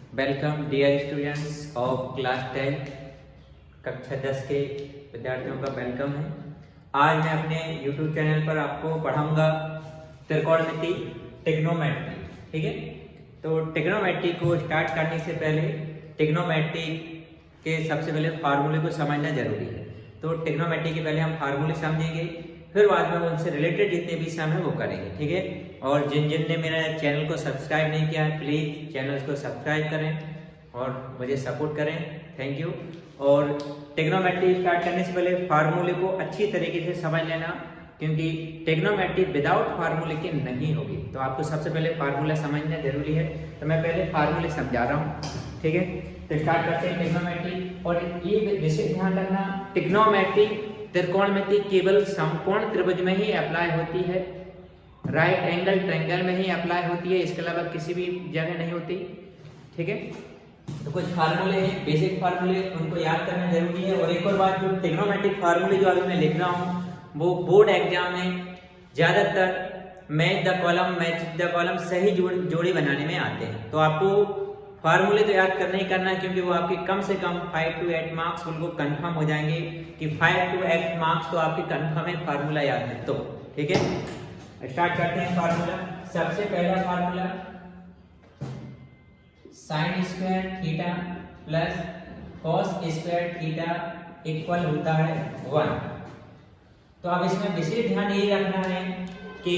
Welcome dear students of class 10 कक्षा 10 के विद्यार्थियों का वेलकम है। आज मैं अपने YouTube चैनल पर आपको पढ़ाऊंगा त्रिकोणमिति ट्रिग्नोमेट्री। ठीक है, तो ट्रिग्नोमेट्री को स्टार्ट करने से पहले ट्रिग्नोमेट्री के सबसे पहले फार्मूले को समझना जरूरी है। तो ट्रिग्नोमेट्री के पहले हम फार्मूले समझेंगे, फिर बाद में उनसे रिलेटेड जितने भी सम है वो करेंगे। ठीक है, और जिन ने मेरा चैनल को सब्सक्राइब नहीं किया है प्लीज़ चैनल को सब्सक्राइब करें और मुझे सपोर्ट करें। Thank you. और ट्रिग्नोमेट्री स्टार्ट करने से पहले फार्मूले को अच्छी तरीके से समझ लेना, क्योंकि ट्रिग्नोमेट्री विदाउट फार्मूले के नहीं होगी। तो आपको सबसे पहले फार्मूला समझना जरूरी है। तो मैं पहले फार्मूले समझा रहा हूँ। ठीक है, तो स्टार्ट करते हैं ट्रिग्नोमेट्री। और ये विशेष ध्यान रखना, ट्रिग्नोमेट्री त्रिकोणमिति केवल समकोण त्रिभुज में ही अप्लाई होती है, राइट एंगल ट्रायंगल में ही अप्लाई होती है, इसके अलावा किसी भी जगह नहीं होती। ठीक है, तो कुछ फार्मूले हैं, बेसिक फार्मूले, उनको याद करना जरूरी है। और एक और बात, जो ट्रिग्नोमेट्रिक फार्मूले जो अभी मैं लिख रहा हूँ वो बोर्ड एग्जाम में ज्यादातर मैच द कॉलम सही जोड़ी बनाने में आते हैं। तो आपको फार्मूले तो याद करना ही करना है, क्योंकि वो आपके कम से कम 5 to 8 मार्क्स उनको कंफर्म हो जाएंगे कि 5 to 8 मार्क्स तो आपके कंफर्म है फार्मूला याद है तो। ठीक है, स्टार्ट करते हैं फार्मूला। सबसे पहला formula sine square theta plus cos square theta equal होता है 1। तो अब इसमें विशेष ध्यान ये रखना है कि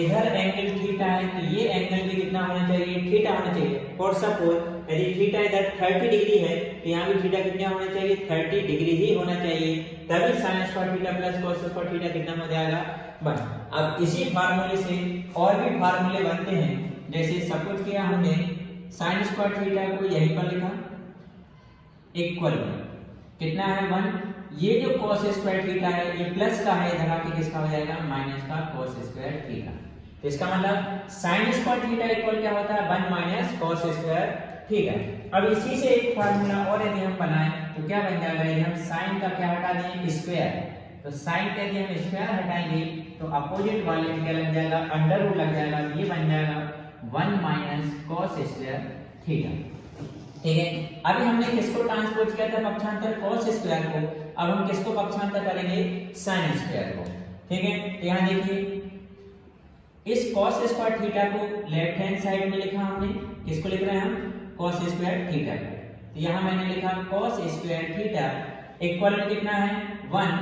इधर एंगल थीटा है तो ये एंगल भी कितना होना चाहिए, थीटा होना चाहिए। फॉर सपोज यदि थीटा इधर 30 डिग्री है तो यहाँ भी थीटा कितना होना चाहिए, 30 डिग्री ही होना चाहिए, तभी sine square theta plus cos square theta कितना हो जाएगा 1। अब इसी फार्मूले से और भी फार्मूले बनते हैं, जैसे सपोज किया हमने साइन स्क्वायर थीटा को यहीं पर लिखा इक्वल कितना है 1। ये जो cos स्क्वायर थीटा है ये प्लस का है, इधर आके किसका हो जाएगा माइनस का cos स्क्वायर थीटा। तो इसका मतलब साइन स्क्वायर थीटा इक्वल क्या होता है 1 माइनस cos स्क्वायर थीटा। अब इसी से एक फार्मूला और यदि हम बनाएं तो क्या बन जाएगा, यदि हम साइन का क्या हटा दें स्क्वायर, तो साइन का यदि हम स्क्वायर हटाएंगे तो अपोजिट वाले में क्या लग जाएगा अंडर रूट लग जाएगा, ये बन जाएगा 1 माइनस cos स्क्वायर थीटा। ठीक है, अभी हमने किसको ट्रांसपोज किया था पक्षांतर cos स्क्वायर को, अब हम किसको पक्षांतर करेंगे sin स्क्वायर को। ठीक है, तो यहाँ देखिए इस cos स्क्वायर थीटा को लेफ्ट हैंड साइड में लिखा हमने, किसको लिख रहे हैं हम cos स्क्वायर थीटा को। तो यहाँ मैंने लिखा cos स्क्वायर थीटा इक्वल में कितना है 1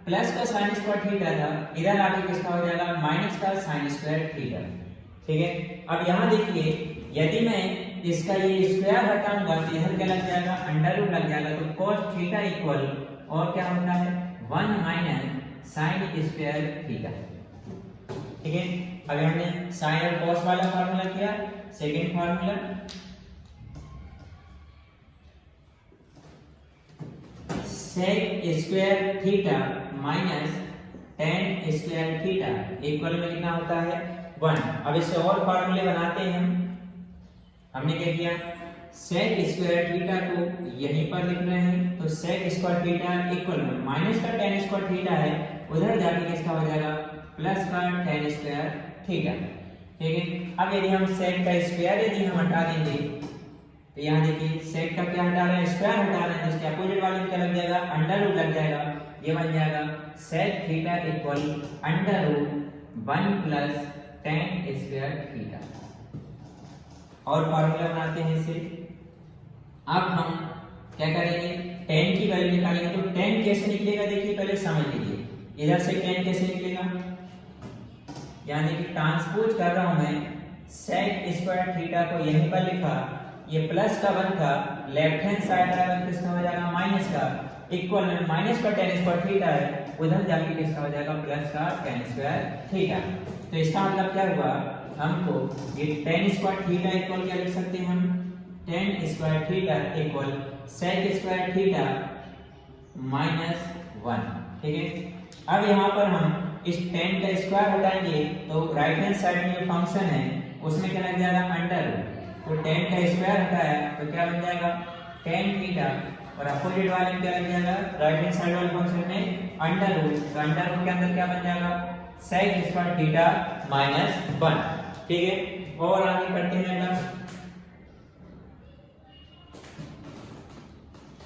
प्लस का sin स्क्वायर थीटा था, इधर आके किसका हो जाएगा माइनस का sin स्क्वायर थीटा। ठीक है, अब यहाँ देखिए यदि मैं इसका ये स्क्वायर हटाऊंगा तो इधर क्या लग जाएगा अंडर रूट लग जाएगा, तो cos थीटा इक्वल और क्या होता है 1 माइनस sin स्क्वायर थीटा। ठीक है, अभी हमने sin और cos वाला फार्मूला किया। Second formula sec square theta minus tan square theta equal में कितना होता है 1। अब इससे और फार्मूले बनाते हैं हमने क्या किया sec स्क्वायर थीटा को यहीं पर लिख रहे हैं, तो sec स्क्वायर थीटा इक्वल में माइनस का tan स्क्वायर थीटा है, उधर जाके किसका हो जाएगा प्लस का tan स्क्वायर थीटा। ठीक है, अब यदि हम sec का स्क्वायर यदि हम हटा देंगे तो यहाँ देखिए sec का क्या हटा रहे हैं स्क्वायर हटा रहे हैं, तो इसके अपोजिट वाले में क्या लग जाएगा अंडर रूट लग जाएगा, ये बन जाएगा sec theta equal under root 1 plus tan square theta. और फार्मूला बनाते हैं इसे। अब हम क्या करेंगे tan की वैल्यू निकालेंगे, तो tan कैसे निकलेगा देखिए पहले समझ लीजिए, इधर से tan कैसे निकलेगा, यानी कि ट्रांसपोज कर रहा हूं मैं sec स्क्वायर थीटा को यहीं पर लिखा, ये प्लस का 1 था, लेफ्ट हैंड साइड आएगा किसका हो जाएगा माइनस का, इक्वल में माइनस का tan स्क्वायर थीटा है, उधर जाके किसका हो जाएगा प्लस का tan स्क्वायर थीटा। तो इसका मतलब क्या हुआ, हमको ये tan स्क्वायर थीटा इक्वल क्या लिख सकते हैं हम tan square theta equal sec square theta minus 1। ठीक है, अब यहाँ पर हम इस tan का स्क्वायर हटाएंगे तो राइट हैंड साइड में जो फंक्शन है उसमें क्या लग जाएगा अंडर रूट, तो tan का स्क्वायर हटाया तो क्या बन जाएगा tan थीटा, और अपोजिट वाले में क्या लग जाएगा राइट हैंड साइड वाले फंक्शन में अंडर रूट, तो अंडर रूट के अंदर क्या बन जाएगा sec स्क्वायर थीटा माइनस 1। ठीक है, और आगे करते हैं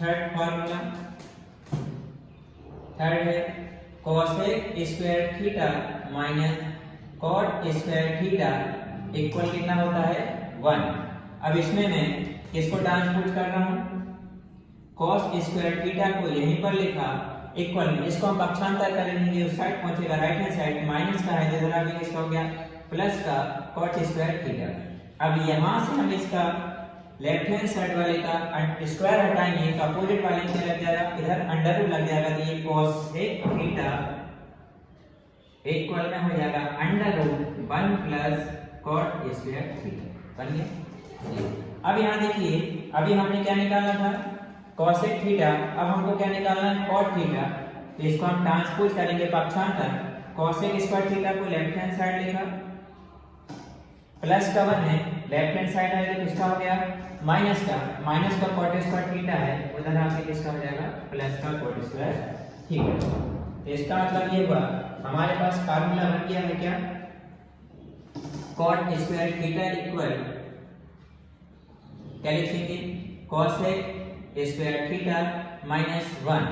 थर्ड फॉर्मूला थर्ड है cosec square theta minus cot square theta equal कितना होता है 1। अब इसमें मैं किसको ट्रांसपोज कर रहा हूं, कॉस स्क्वायर थीटा को यहीं पर लिखा इक्वल में, इसको हम पक्षांतर करेंगे उस साइड पहुंचेगा राइट हैंड साइड, माइनस का है इधर आगे किसका हो गया प्लस का कॉट स्क्वायर थीटा। अब यहां से हम इसका लेफ्ट हैंड साइड वाले का स्क्वायर हटाएंगे तो अपोजिट वाले में लग जाएगा इधर अंडर रूट लग जाएगा, तो ये कोसेक थीटा इक्वल में हो जाएगा under root 1 plus cot square theta बन गया। अब यहाँ देखिए अभी हमने क्या निकाला था कोसेक थीटा, अब हमको क्या निकालना है कॉट थीटा, तो इसको हम ट्रांसपोज करेंगे पक्षांतर, कोसेक स्क्वायर थीटा को लेफ्ट हैंड साइड लिखा प्लस का 1 है, लेफ्ट हैंड साइड है तो किसका हो गया माइनस का कॉट स्क्वायर थीटा है, उधर आके किसका हो जाएगा प्लस का कॉट स्क्वायर थीटा। तो इसका मतलब ये हुआ हमारे पास फार्मूला बन गया है क्या कॉट स्क्वायर थीटा इक्वल क्या लिखेंगे कोसेक स्क्वायर थीटा माइनस 1।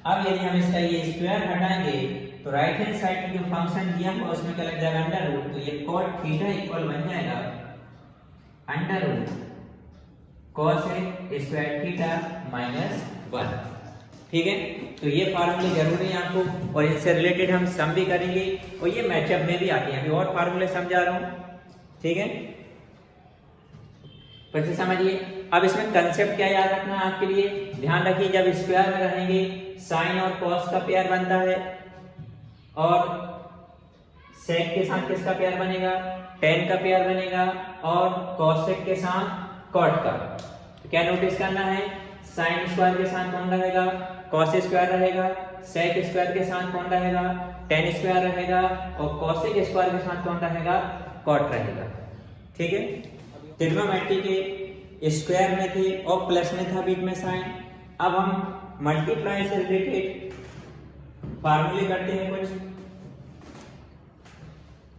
अब यदि हम इसका ये स्क्वायर हटाएंगे तो राइट हैंड साइड में जो फंक्शन दिया हुआ उसमें क्या लग जाएगा अंडर रूट, तो ये कॉट थीटा इक्वल बन जाएगा under root cosec square theta minus 1। ठीक है, तो ये फार्मूले जरूरी है आपको और इनसे रिलेटेड हम सम भी करेंगे और ये मैचअप में भी आते हैं, अभी और फार्मूले समझा रहा हूं। ठीक है, फिर से समझिए। अब इसमें कंसेप्ट क्या याद रखना है आपके लिए, ध्यान रखिए जब स्क्वायर में रहेंगे साइन और कॉस का पेयर बनता है और सेक के साथ किसका पेयर बनेगा टेन का पेयर बनेगा और कॉसेक के साथ कॉट का। तो क्या नोटिस करना है साइन स्क्वायर के साथ कौन रहेगा कॉस स्क्वायर रहेगा, सेक स्क्वायर के साथ कौन रहेगा टेन स्क्वायर रहेगा और कॉसेक स्क्वायर के साथ कौन रहेगा कॉट रहेगा। ठीक है, ट्रिग्नोमेट्री के स्क्वायर में थे और प्लस में था बीच में साइन। अब हम मल्टीप्लाई से रिलेटेड फार्मूले करते हैं कुछ,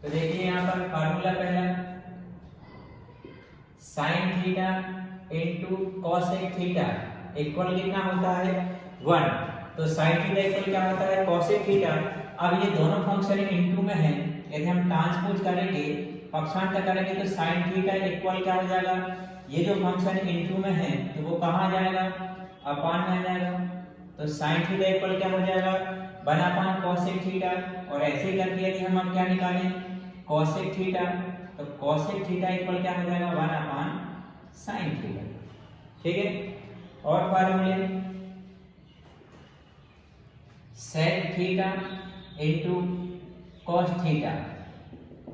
तो देखिए यहाँ पर फार्मूला पहला sine theta into cosec theta equal कितना होता है 1। तो साइन थीटा इक्वल क्या होता है कोसेक थीटा। अब ये दोनों फंक्शन इनटू में है, यदि हम ट्रांसपोज करेंगे पक्षांतर करेंगे तो साइन थीटा इक्वल क्या हो जाएगा, ये जो फंक्शन इनटू में है तो वो कहाँ जाएगा अपान में आ जाएगा, तो साइन थीटा इक्वल क्या हो जाएगा 1 अपान कोसेक थीटा। और ऐसे करके यदि हम अब क्या निकालें कोसेक थीटा, तो कोसेक थीटा इक्वल क्या हो जाएगा 1 अपान साइन थीटा। ठीक है, और फार्मूले sec theta into cos theta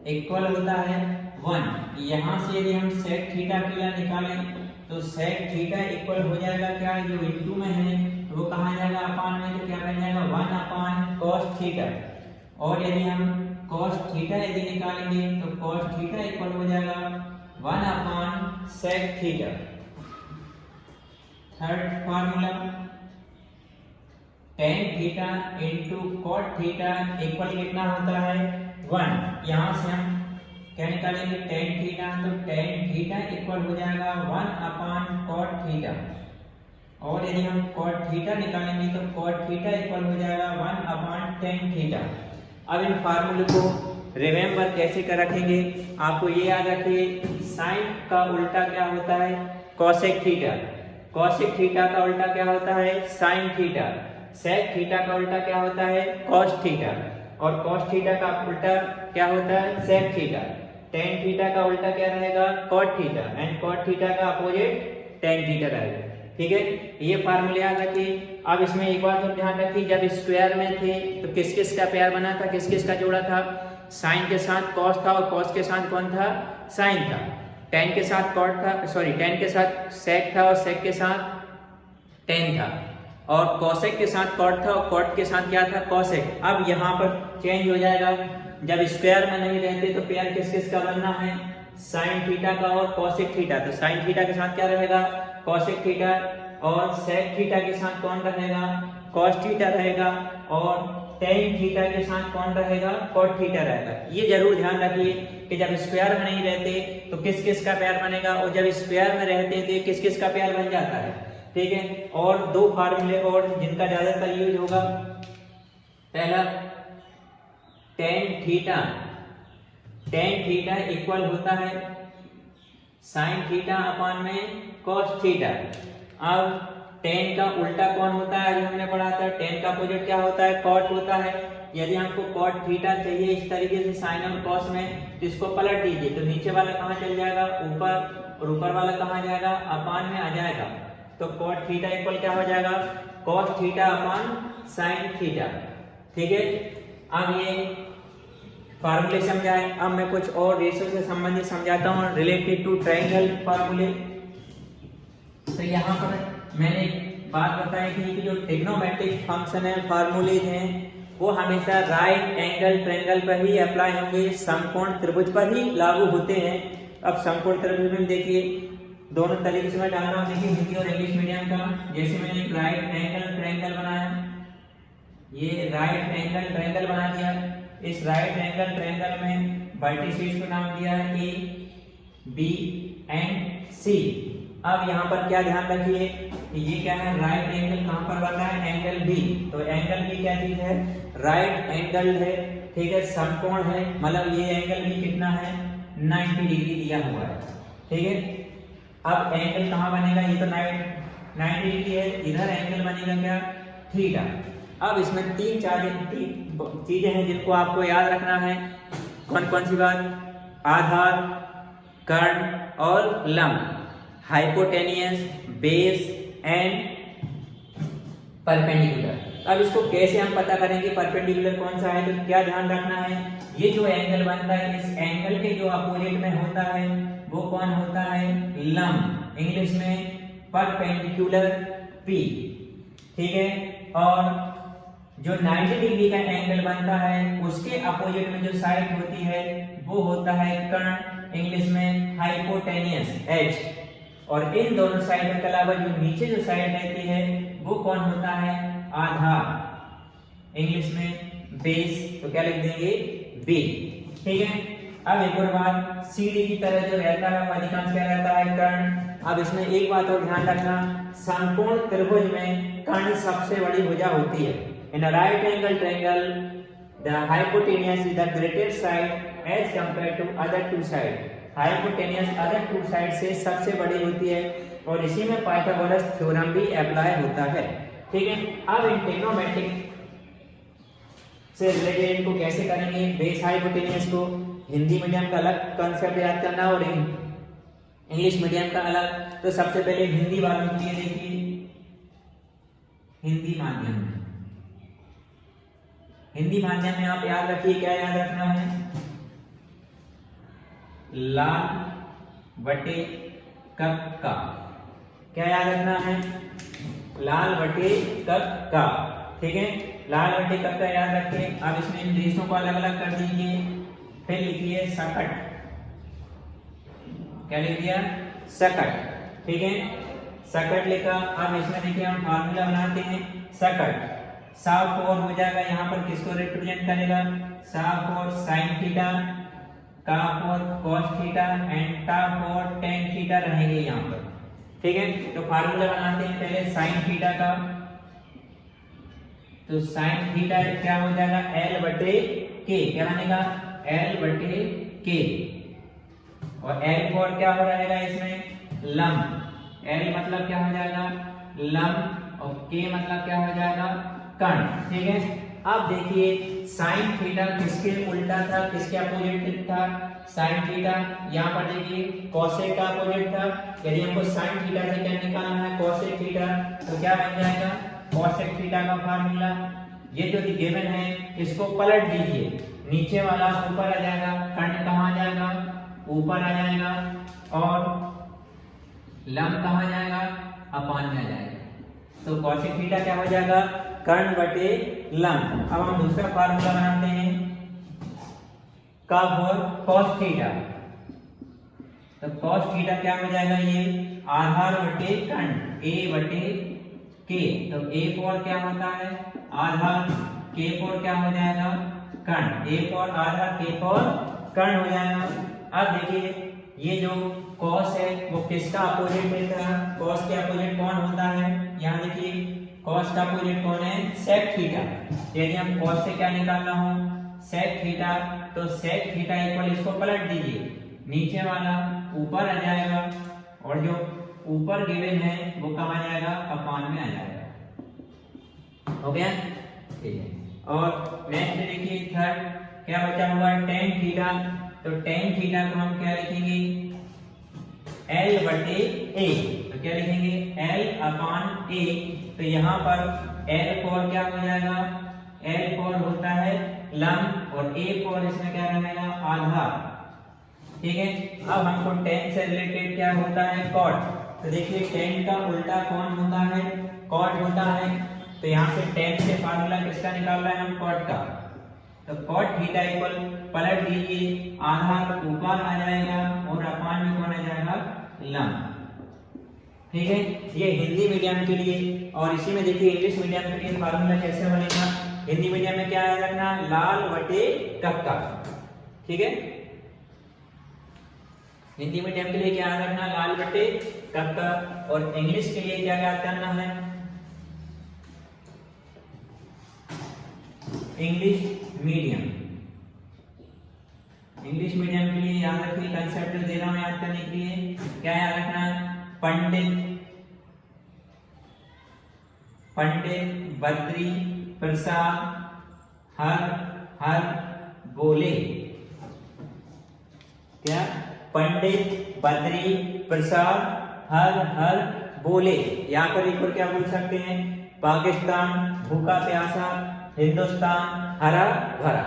equal होता है 1। यहाँ से यदि हम सेक थीटा के लिए निकालें तो सेक थीटा इक्वल हो जाएगा क्या, जो इनटू में है तो वो कहाँ जाएगा अपान में, तो क्या बन जाएगा 1 अपान कॉस थीटा। और यदि हम कॉस थीटा यदि निकालेंगे तो कॉस थीटा इक्वल हो जाएगा 1 upon sec theta. Third formula tan theta into cot theta equal कितना होता है 1। यहाँ से हम क्या निकालेंगे टेन थीटा, तो टेन थीटा इक्वल हो जाएगा 1 अपान कॉट थीटा। और यदि हम कॉट थीटा निकालेंगे तो कॉट थीटा इक्वल हो जाएगा 1 अपान टेन थीटा। अब इन फार्मूले को रिमेम्बर कैसे कर रखेंगे, आपको ये याद रखिए साइन का उल्टा क्या होता है कोसेक थीटा, कोसेक थीटा का उल्टा क्या होता है साइन थीटा, सेक थीटा का उल्टा क्या होता है कॉस थीटा और कॉस थीटा का उल्टा क्या होता है सेक थीटा। टेन थीटा का उल्टा क्या रहेगा cot theta and cot theta का अपोजिट टेन थीटा रहेगा। ठीक है, ये फार्मूले याद रखिए। अब इसमें एक बात और ध्यान रखिए, जब स्क्वायर में थे तो किस किस का पेयर बना था, किस किस का जोड़ा था, साइन के साथ कॉस था और कॉस के साथ कौन था साइन था, टेन के साथ कॉट था, सॉरी टेन के साथ सेक था और सेक के साथ टेन था और कॉसेक के साथ कॉट था और कॉट के साथ क्या था कॉसेक। अब यहाँ पर चेंज हो जाएगा, जब स्क्वायर में नहीं रहते तो पेयर किस किस का बनना है साइन थीटा का और कॉसेक थीटा। तो साइन थीटा के साथ क्या रहेगा कॉसेक थीटा और सेक थीटा के साथ कौन रहेगा कॉस थीटा रहेगा और टेन थीटा के साथ कौन रहेगा कॉट थीटा रहेगा। ये जरूर ध्यान रखिए कि जब स्क्वायर में नहीं रहते तो किस किस का पेयर बनेगा और जब स्क्वायर में रहते हैं तो किस किस का पेयर बन जाता है। ठीक है। और दो फार्मूले और जिनका ज्यादातर यूज होगा, पहला टेन थीटा इक्वल होता है साइन थीटा अपॉन में कॉस थीटा। अब टेन का उल्टा कौन होता है, जो हमने पढ़ा था, टेन का अपोजिट क्या होता है, कॉट होता है। यदि हमको कॉट थीटा चाहिए इस तरीके से साइन और कॉस में, तो इसको पलट दीजिए, तो नीचे वाला कहाँ चल जाएगा, ऊपर, और ऊपर वाला कहाँ जाएगा, अपॉन में आ जाएगा। तो कॉट थीटा इक्वल क्या हो जाएगा, cos theta upon sine theta. ठीक है, अब ये फार्मूले समझाए। अब मैं कुछ और रेशो से संबंधित समझाता हूँ रिलेटेड टू ट्रायंगल फार्मूले। तो यहाँ पर मैंने बात बताई थी कि जो ट्रिग्नोमेट्रिक फंक्शन है, फार्मूलेज हैं, वो हमेशा राइट एंगल ट्रायंगल पर ही अप्लाई होंगे, समकोण त्रिभुज पर ही लागू होते हैं। अब समकोण त्रिभुज में देखिए दोनों तरीके से मैं डाल रहा हूँ, देखिए हिंदी और इंग्लिश मीडियम का। जैसे मैंने एक राइट एंगल ट्रायंगल बनाया, ये राइट एंगल ट्रायंगल बना दिया। इस राइट एंगल ट्रायंगल में वर्टिसेस को नाम दिया है ए, बी एंड सी। अब यहाँ पर क्या ध्यान रखिए, ये क्या है, राइट एंगल कहाँ पर बन रहा है, एंगल बी। तो एंगल बी क्या चीज है, राइट एंगल है, ठीक है, समकोण है, मतलब ये एंगल बी कितना है, 90 डिग्री दिया हुआ है। ठीक है, अब एंगल कहाँ बनेगा, ये तो 90 डिग्री है, इधर एंगल बनेगा क्या, थीटा। अब इसमें तीन चीजें हैं जिनको आपको याद रखना है। कौन कौन सी बात, आधार, कर्ण और लंब, हाइपोटेनियस, बेस एंड परपेंडिकुलर। अब इसको कैसे हम पता करेंगे परपेंडिकुलर कौन सा है, तो क्या ध्यान रखना है, ये जो एंगल बनता है इस एंगल के जो अपोजिट में होता है वो कौन होता है, लंब, इंग्लिश में परपेंडिकुलर पी। ठीक है, और जो 90 डिग्री का एंगल बनता है उसके अपोजिट में जो साइड होती है वो होता है कर्ण, इंग्लिश में हाइपोटेनियस एच। और इन दोनों साइडों के अलावा जो नीचे जो साइड रहती है वो कौन होता है, आधार, इंग्लिश में बेस। तो क्या लिख देंगे, बी। ठीक है, अब एक और बात, सीढ़ी की तरह जो रहता है वो अधिकांश क्या रहता है, कर्ण। अब इसमें एक बात और ध्यान रखना, समकोण त्रिभुज में कर्ण सबसे बड़ी भुजा होती है। In a right angle triangle, the hypotenuse is the greatest side as compared to other two sides. Hypotenuse other two sides से सबसे बड़ी होती है और इसी में पाइथागोरस थ्योरम भी अप्लाई होता है। ठीक है, अब इन ट्रिग्नोमेट्रिक से रिलेटेड इनको कैसे करेंगे, बेस हाइपोटेनियस को हिंदी मीडियम का अलग कंसेप्ट याद करना और इंग्लिश मीडियम का अलग। तो सबसे पहले हिंदी वालों के लिए देखिए, हिंदी माध्यम में, हिंदी माध्यम में आप याद रखिए, क्या याद रखना है, लाल बटे कप का। क्या याद रखना है, लाल बटे कप का। ठीक है, लाल बटे कप का याद रखिए। अब इसमें इन रेशों को अलग अलग कर दीजिए, फिर लिखिए सकट। क्या लिख दिया, सकट। ठीक है, सकट लिखा। अब इसमें देखिए हम फार्मूला बनाते हैं, सकट साफ और हो जाएगा, यहाँ पर किसको रिप्रेजेंट करेगा, साफ और साइन थीटा, काफ और कॉस थीटा एंड टाफ और टेन थीटा रहेंगे यहाँ पर। ठीक है, तो फार्मूला बनाते हैं पहले साइन थीटा का। तो साइन थीटा क्या हो जाएगा, एल बटे के। क्या बनेगा, एल बटे के। और एल फॉर क्या हो रहेगा इसमें, लंब। एल मतलब क्या हो जाएगा, लंब, और के मतलब क्या हो जाएगा, कर्ण। ठीक है, अब देखिए साइन थीटा किसके उल्टा था, किसके अपोजिट था, साइन थीटा। यहाँ पर देखिए कोसेक का अपोजिट था। यदि हमको साइन थीटा से क्या निकालना है, कोसेक थीटा, तो क्या बन जाएगा, कोसेक थीटा का फार्मूला। ये जो गिवन है इसको पलट दीजिए, नीचे वाला ऊपर आ जाएगा, कर्ण कहाँ आ जाएगा, ऊपर आ जाएगा, और लंब कहाँ जाएगा, अपॉन में आ जाएगा। तो कोसेक थीटा क्या हो जाएगा, कर्ण बटे लंब। अब हम दूसरा फार्मूला बनाते हैं, कब और कॉस थीटा। तो कॉस थीटा क्या हो जाएगा, ये आधार बटे कर्ण, ए बटे के। तो ए फॉर क्या होता है, आधार, के फॉर क्या हो जाएगा, कर्ण। ए फॉर आधार, के फॉर कर्ण हो जाएगा। अब देखिए ये जो कॉस है वो किसका अपोजिट में था, कॉस के अपोजिट कौन होता है, कॉस का अपोजिट कौन है, सेक थीटा। यदि हम कॉस से क्या निकालना हो, सेक थीटा, तो सेक थीटा इक्वल इसको पलट दीजिए, नीचे वाला ऊपर आ जाएगा और जो ऊपर गिवन है वो कहाँ आ जाएगा, अपान में आ जाएगा। हो गया, ठीक है। और नेक्स्ट देखिए थर्ड क्या बचा हुआ है, टेन थीटा। तो टेन थीटा को हम क्या लिखेंगे, L बटे A। तो क्या लिखेंगे, L अपान A। तो यहाँ पर L फॉर क्या हो जाएगा, L फॉर होता है लंब और A फॉर इसमें क्या रहेगा, आधार। ठीक है। अब हमको टेन से रिलेटेड क्या होता है, कॉट। तो देखिए टेन का उल्टा कौन होता है, कॉट होता है। तो यहाँ से टेन से फार्मूला किसका निकाल रहे हैं हम, कॉट का। तो कॉट थीटा इक्वल पलट दीजिए, आधार ऊपर आ जाएगा और अपान में कौन आ जाएगा, लंब। ठीक है, ये हिंदी मीडियम के लिए। और इसी में देखिए इंग्लिश मीडियम के लिए फार्मूला कैसे बनेगा, हिंदी मीडियम में क्या याद रखना, लाल बटे कक्का। ठीक है, हिंदी मीडियम के लिए क्या याद रखना, लाल बटे कक्का। और इंग्लिश के लिए क्या याद करना है, इंग्लिश मीडियम। इंग्लिश मीडियम के लिए याद रखिए, कंसेप्ट दे रहा हूं याद करने के लिए, क्या याद रखना है, पंडित बद्री प्रसाद हर हर बोले। क्या, पंडित बद्री प्रसाद हर हर बोले। यहाँ पर एक और क्या बोल सकते हैं, पाकिस्तान भूखा प्यासा, हिंदुस्तान हरा भरा।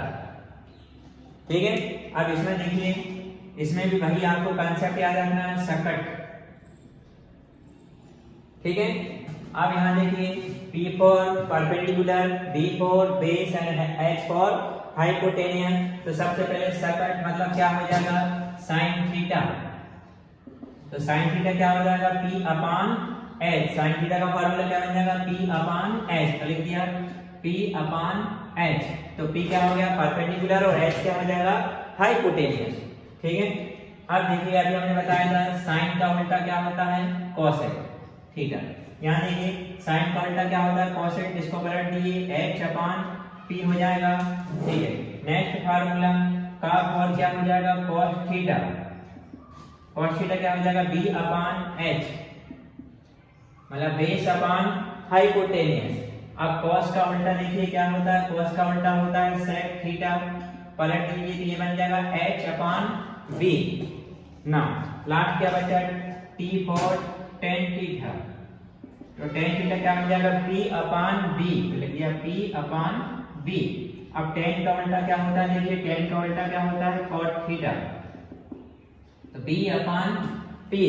ठीक है। अब इसमें देखिए, इसमें भी भाई आपको कंसेप्ट याद रखना है, सकट। ठीक है। अब यहाँ देखिए, P for perpendicular, B for base and H for hypotenuse. तो सबसे पहले सकट मतलब क्या हो जाएगा, साइन थीटा। तो साइन थीटा क्या हो जाएगा, P अपान H। साइन थीटा का फॉर्मूला क्या बन जाएगा, P अपान H। तो लिख दिया P अपान H। तो P क्या हो गया, परपेंडिकुलर, और H क्या हो जाएगा, हाइपोटेनियस। ठीक है। अब देखिए, अभी हमने बताया था साइन का उल्टा क्या होता है, कोसेक। ठीक है, यहाँ देखिए साइन का उल्टा क्या होता है, कोसेक। इसको पलट दीजिए, H अपान P हो जाएगा। ठीक है। नेक्स्ट फार्मूला का और क्या हो जाएगा, cos थीटा। cos थीटा क्या हो जाएगा, B अपान H, मतलब बेस अपान हाइपोटेनियस। अब cos का उल्टा देखिए क्या होता है, cos का उल्टा होता है sec थीटा। पलट दीजिए तो ये बन जाएगा H अपान B। ना लास्ट क्या बचा, T फॉर tan थीटा। तो tan थीटा क्या बन जाएगा, P अपान B। तो लिख दिया P अपान B। अब tan का उल्टा क्या होता है, देखिए tan का उल्टा क्या होता है, cot थीटा। तो B अपान P,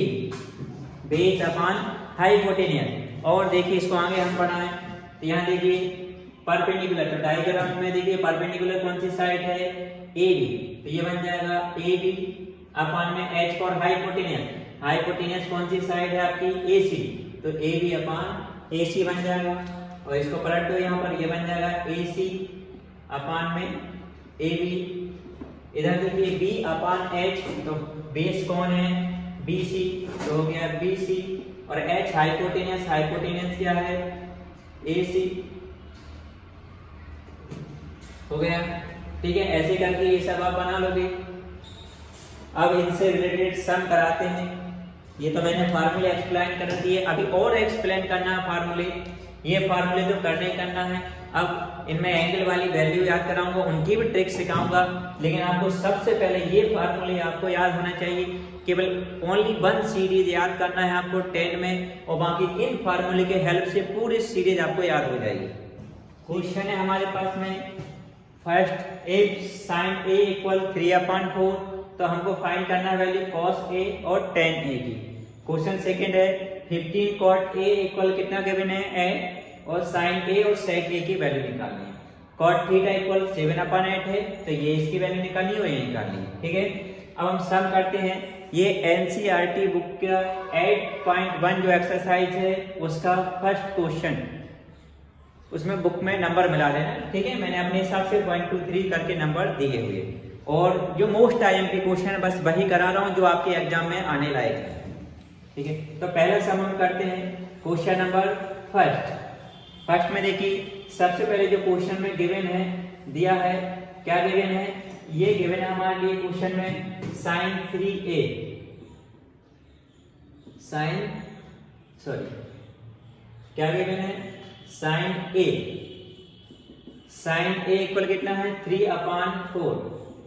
बेस अपान हाइपोटेनियस। और देखिए इसको आगे हम पढ़ाएं तो यहाँ देखिए परपेंडिकुलर। तो डायग्राम में देखिए परपेंडिकुलर कौन सी साइड है, AB। तो ये बन जाएगा AB अपान में H फॉर हाइपोटेनियस। हाइपोटेनियस कौन सी साइड है आपकी, AC। तो AB अपान AC बन जाएगा। और इसको पलट दो, यहाँ पर ये बन जाएगा AC अपान में AB। इधर देखिए B अपान H। तो बेस कौन है, BC। तो हो गया BC। और H हाइपोटेनियस, हाइपोटेनियस क्या है, AC। हो गया। ठीक है, ऐसे करके ये सब आप बना लोगे। अब इनसे रिलेटेड सम कराते हैं। ये तो मैंने फार्मूले एक्सप्लेन कर दिए, अभी और एक्सप्लेन करना है फार्मूले। ये फार्मूले तो करना ही करना है। अब इनमें एंगल वाली वैल्यू याद कराऊंगा, उनकी भी ट्रिक सिखाऊंगा, लेकिन आपको सबसे पहले ये फार्मूले आपको याद होना चाहिए। केवल ओनली वन सीरीज याद करना है आपको 10 में, और बाकी इन फार्मूले के हेल्प से पूरी सीरीज आपको याद हो जाएगी। क्वेश्चन है हमारे पास में, first if sin a equal 3/4। तो हमको फाइंड करना है वैल्यू cos a और tan a की। क्वेश्चन सेकंड है 15 cot a इक्वल कितना गिवन है, a, और sin a और sec a की वैल्यू निकालनी है। cot थीटा इक्वल 7/8 है, तो ये इसकी वैल्यू निकालनी है, ये निकालनी है। ठीक है। अब हम सम करते हैं। ये NCERT बुक का 8.1 जो एक्सरसाइज है उसका फर्स्ट क्वेश्चन, उसमें बुक में नंबर मिला देना। ठीक है, मैंने अपने हिसाब से 1 2 3 करके नंबर दिए हुए, और जो मोस्ट IMP क्वेश्चन है बस वही करा रहा हूँ जो आपके एग्जाम में आने लायक है। ठीक है, तो पहला सम हम करते हैं। क्वेश्चन नंबर फर्स्ट, फर्स्ट में देखिए सबसे पहले जो क्वेश्चन में गिवन है दिया है, क्या गिवन है, ये गिवन है हमारे लिए क्वेश्चन में sin 3a क्या गिवन है sin a इक्वल कितना है 3/4।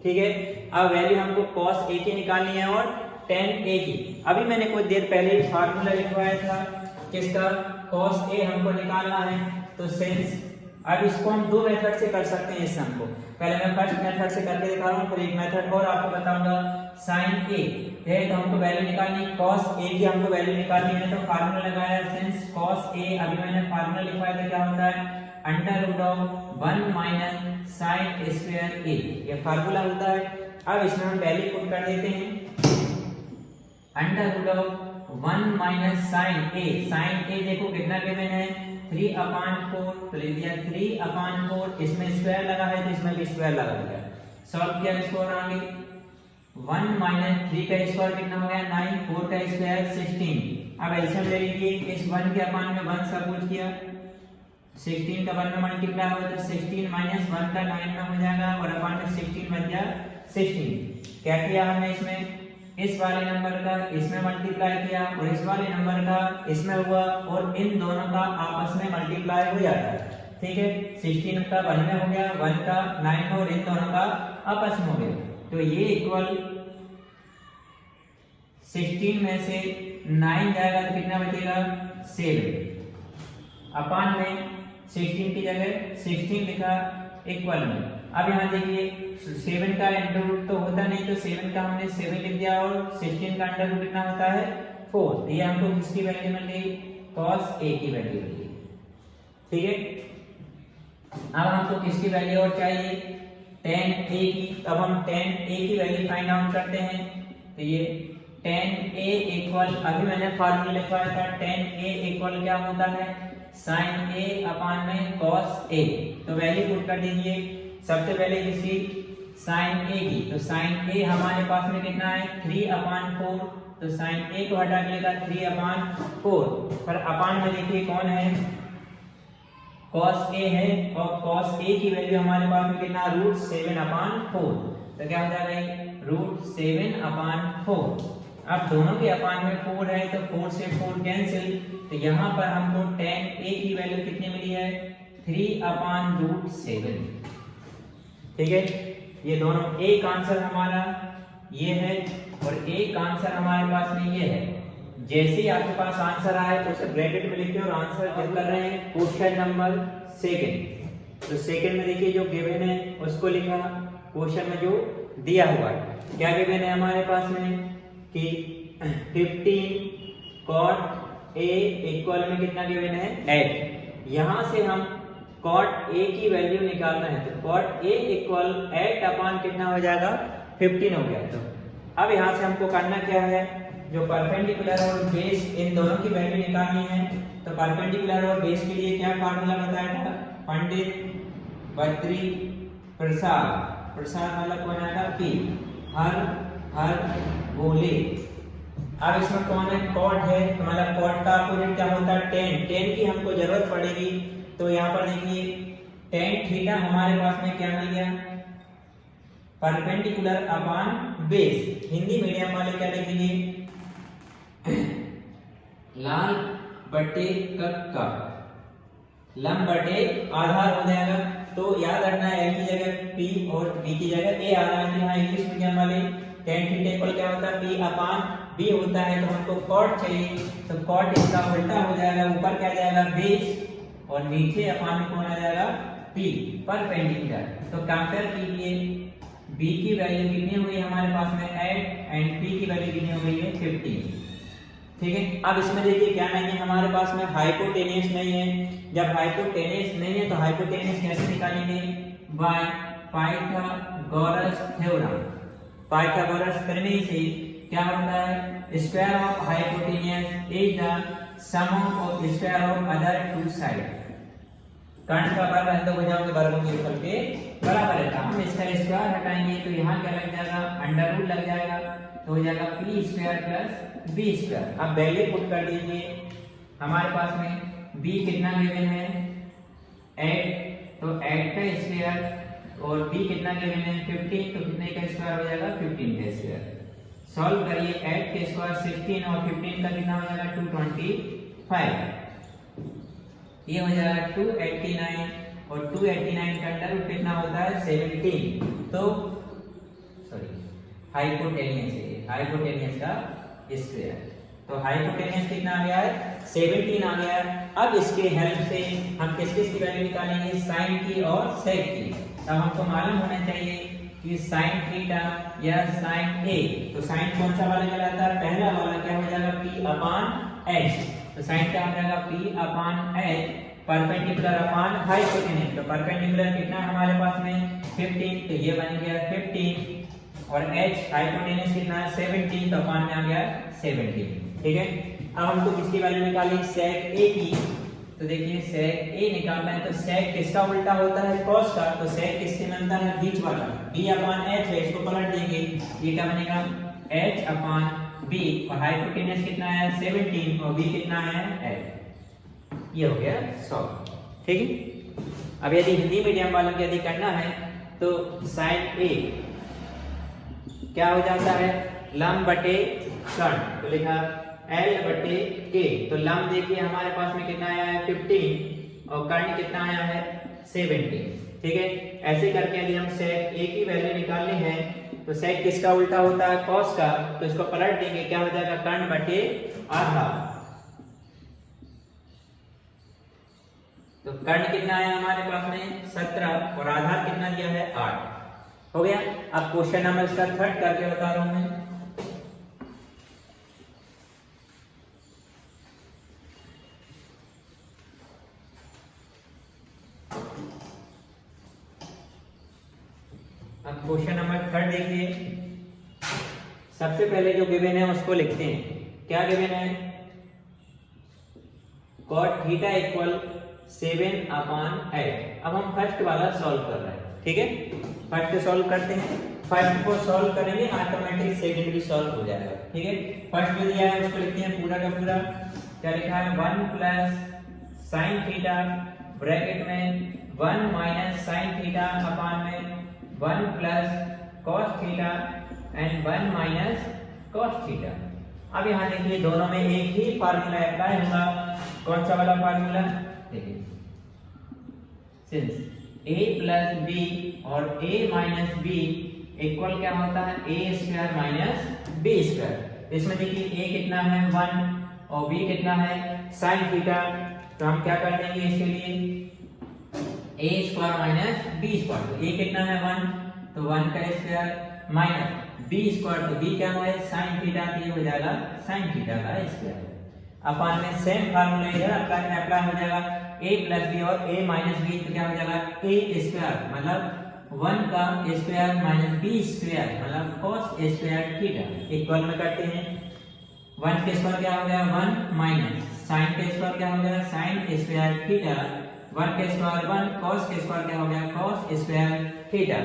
ठीक है, अब वैल्यू हमको cos a की निकालनी है और tan a की। अभी मैंने कुछ देर पहले ही फार्मूला लिखवाया था किसका, cos a हमको निकालना है। तो सिंस अब इसको हम दो मेथड से कर सकते हैं इस सम को। पहले मैं फर्स्ट मेथड से करके दिखा रहा हूँ, फिर एक मेथड और आपको बताऊंगा। sin a है तो हमको वैल्यू निकालनी, cos a की हमको वैल्यू निकालनी है। तो फार्मूला लगाया सिंस cos a, अभी मैंने फार्मूला लिखवाया था, क्या होता है √1 - sin² a, ये फार्मूला होता है। अब इसमें हम वैल्यू पुट कर देते हैं, √1 - sin a देखो कितना गिवन है 3/4, तो लिख दिया 3/4, इसमें स्क्वायर लगा है तो इसमें भी स्क्वायर लगा दिया। सॉल्व किया इसको और आगे 1 - 3 का स्क्वायर कितना हो गया 9, 4 का स्क्वायर 16। अब एलसीएम ले लीजिए, इस 1 के अपान में 1 सब कुछ किया, 16 का 1 में मल्टीप्लाई होगा तो 16 - 1 का 9 में हो जाएगा और अपान में 16 बच गया 16। क्या किया हमने इसमें, इस वाले नंबर का इसमें मल्टीप्लाई किया और इस वाले नंबर का इसमें हुआ और इन दोनों का आपस में मल्टीप्लाई हो जाता है। ठीक है, 16 का 1 में हो गया, 1 का 9 में और इन दोनों का आपस में हो गया। तो ये इक्वल 16 में से 9 जाएगा तो कितना बचेगा 7। अपान में 16 की जगह 16 लिखा इक्वल में। अब यहाँ देखिए 7 का अंडर रूट तो होता नहीं, तो 7 का हमने 7 लिख दिया और 16 का अंडर रूट कितना होता है 4। ये हमको किसकी वैल्यू मिल गई, cos a की वैल्यू मिल गई। ठीक है, अब हमको किसकी वैल्यू और चाहिए, tan a की। अब हम tan a की वैल्यू फाइंड आउट करते हैं। तो ये tan a इक्वल, अभी मैंने फार्मूला लिखवाया था, tan a इक्वल क्या होता है sin a अपान में cos a। तो वैल्यू पुट कर दीजिए सबसे पहले किसकी, sin a की। तो sin a हमारे पास में कितना है 3/4, तो sin a को हटा के लेगा 3/4, पर अपान में देखिए कौन है cos a है और cos a की वैल्यू हमारे पास में कितना √7/4। तो क्या हो जाएगा √7/4। अब दोनों के अपान में 4 है तो 4 से 4 कैंसिल, तो यहाँ पर हमको tan a की वैल्यू कितनी मिली है 3/√7। ठीक है, ये दोनों एक आंसर हमारा ये है और एक आंसर हमारे पास में ये है। जैसे ही आपके पास आंसर आए तो उसे ब्रैकेट में लिखिए और आंसर फिल कर रहे हैं क्वेश्चन नंबर 2। तो सेकंड में देखिए जो गिवन है उसको लिखा, क्वेश्चन में जो दिया हुआ है क्या गिवन है हमारे पास में कि 15 cot a इक्वल में कितना गिवन है 8। यहां से हम cot a की वैल्यू निकालना है, तो cot a इक्वल 8 कितना हो जाएगा 15 हो गया। तो अब यहां से हमको करना क्या है, जो परपेंडिकुलर और बेस इन दोनों की वैल्यू निकालनी है। तो परपेंडिकुलर और बेस के लिए क्या फार्मूला बताया था, पंडित बद्री प्रसाद, प्रसाद मतलब कौन आएगा पी, हर बोले। अब इसमें कौन है cot है, तो मतलब cot का अपोजिट क्या होता है tan की हमको जरूरत पड़ेगी। तो यहाँ पर देखिए tan थीटा हमारे पास में क्या मिल गया परपेंडिकुलर अपान बेस। हिंदी मीडियम वाले क्या लिखेंगे लाल बटे कक्का, लंब बटे आधार हो जाएगा। तो याद रखना है एल की जगह पी और बी की जगह ए आ रहा है। यहाँ इंग्लिश मीडियम वाले tan थीटा इक्वल क्या होता है पी अपान बी होता है। तो हमको cot चाहिए, तो cot इसका उल्टा हो जाएगा, ऊपर क्या जाएगा बेस और नीचे अपान में कौन आ जाएगा p परपेंडिकुलर। तो कंपेयर कीजिए b की वैल्यू कितनी हुई हमारे पास में 8 एंड p की वैल्यू कितनी हो गई है 15। ठीक है, अब इसमें देखिए क्या नहीं है हमारे पास में हाइपोटेनियस नहीं है। जब हाइपोटेनियस नहीं है तो हाइपोटेनियस कैसे निकालेंगे, बाय पाइथागोरस थ्योरम। पाइथागोरस प्रमेय से क्या होता है square of hypotenuse is the sum of square of other two side. कर्ण का वर्ग है तो भुजाओं के वर्गों के फल के बराबर रहता है। हम इसका स्क्वायर हटाएंगे तो यहाँ क्या लग जाएगा अंडर रूट लग जाएगा, तो हो जाएगा p square plus b square. अब वैल्यू पुट कर दीजिए, हमारे पास में b कितना गिवन है 8 तो 8 का स्क्वायर और b कितना गिवन है 15 तो कितने का स्क्वायर हो जाएगा 15 का स्क्वायर। सॉल्व करिए 8 के स्क्वायर 16 और 15 का कितना हो जाएगा 225 ये हो जाएगा 289 और 289 का अंडर रूट कितना होता है 17 तो सॉरी हाइपोटेनियस का स्क्वायर तो हाइपोटेनियस कितना आ गया है 17 आ गया है। अब इसके हेल्प से हम किस की वैल्यू निकालेंगे साइन की और सेक की। अब हमको मालूम होना चाहिए कि साइन थीटा या साइन ए तो साइन कौन सा वाला कहलाता है पहला वाला क्या हो जाएगा p अपॉन h तो साइन क्या हो जाएगा p upon h perpendicular upon hypotenuse तो परपेंडिकुलर कितना हमारे पास में 15 तो ये बन गया 15 और h हाइपोटेन्यूज कितना है 17 तो अपॉन में आ गया 17 ठीक है। अब हमको किसकी वैल्यू निकालेंगे सेक a की तो देखिए सेक a निकालना है तो सेक किसका उल्टा होता है cos का तो सेक किससे बनता है बीच वाला b अपॉन h है इसको पलट देंगे ये क्या बनेगा h अपॉन b और हाइपोटेन्यूज कितना है 17 और b कितना है h ये हो गया सॉल्व ठीक है। अब यदि हिंदी मीडियम वालों को यदि करना है तो sin a क्या हो जाता है लंब बटे कर्ण तो लिखा L बटे A तो लंब देखिए हमारे पास में कितना आया है 15 और कर्ण कितना आया है 17 ठीक है। ऐसे करके यदि हम सेक A की वैल्यू निकालनी है तो सेक किसका उल्टा होता है cos का तो इसको पलट देंगे क्या हो जाएगा कर्ण बटे आधा तो कर्ण कितना आया हमारे पास में 17 और आधार कितना दिया है 8 हो गया। अब क्वेश्चन नंबर इसका थर्ड करके बता रहा हूं मैं अब क्वेश्चन नंबर थर्ड देखिए सबसे पहले जो गिवन है उसको लिखते हैं क्या गिवन है cot थीटा इक्वल 7 अपॉन 8। अब हम फर्स्ट वाला सॉल्व कर रहे हैं ठीक है फर्स्ट सॉल्व करते हैं फर्स्ट को सॉल्व करेंगे ऑटोमेटिक सेकंड भी सॉल्व हो जाएगा ठीक है। फर्स्ट जो दिया है उसको लिखते हैं पूरा का पूरा क्या लिखा है 1 प्लस sin थीटा ब्रैकेट में 1 माइनस sin थीटा अपॉन में 1 plus cos theta and 1 minus cos theta. अब यहाँ देखिए दोनों में एक ही फार्मूला अप्लाई होगा कौन सा वाला फार्मूला देखिए सिंस a प्लस b और a माइनस b इक्वल क्या होता है a square minus b square. इसमें देखिए a कितना है 1 और b कितना है sin थीटा तो हम क्या कर देंगे इसके लिए a square minus b square तो a कितना है 1 तो 1 का स्क्वायर माइनस b स्क्वायर तो b क्या है sin थीटा तो ये हो जाएगा sin थीटा का स्क्वायर अपन में सेम फार्मूला इधर अप्लाई हो जाएगा a प्लस b और a माइनस b तो क्या हो जाएगा a स्क्वायर मतलब 1 का स्क्वायर माइनस b स्क्वायर मतलब cos स्क्वायर थीटा इक्वल में करते हैं 1 के स्क्वायर क्या हो गया 1 माइनस sin के स्क्वायर क्या हो गया sin स्क्वायर थीटा 1 के स्क्वायर 1 cos के स्क्वायर क्या हो गया cos स्क्वायर थीटा।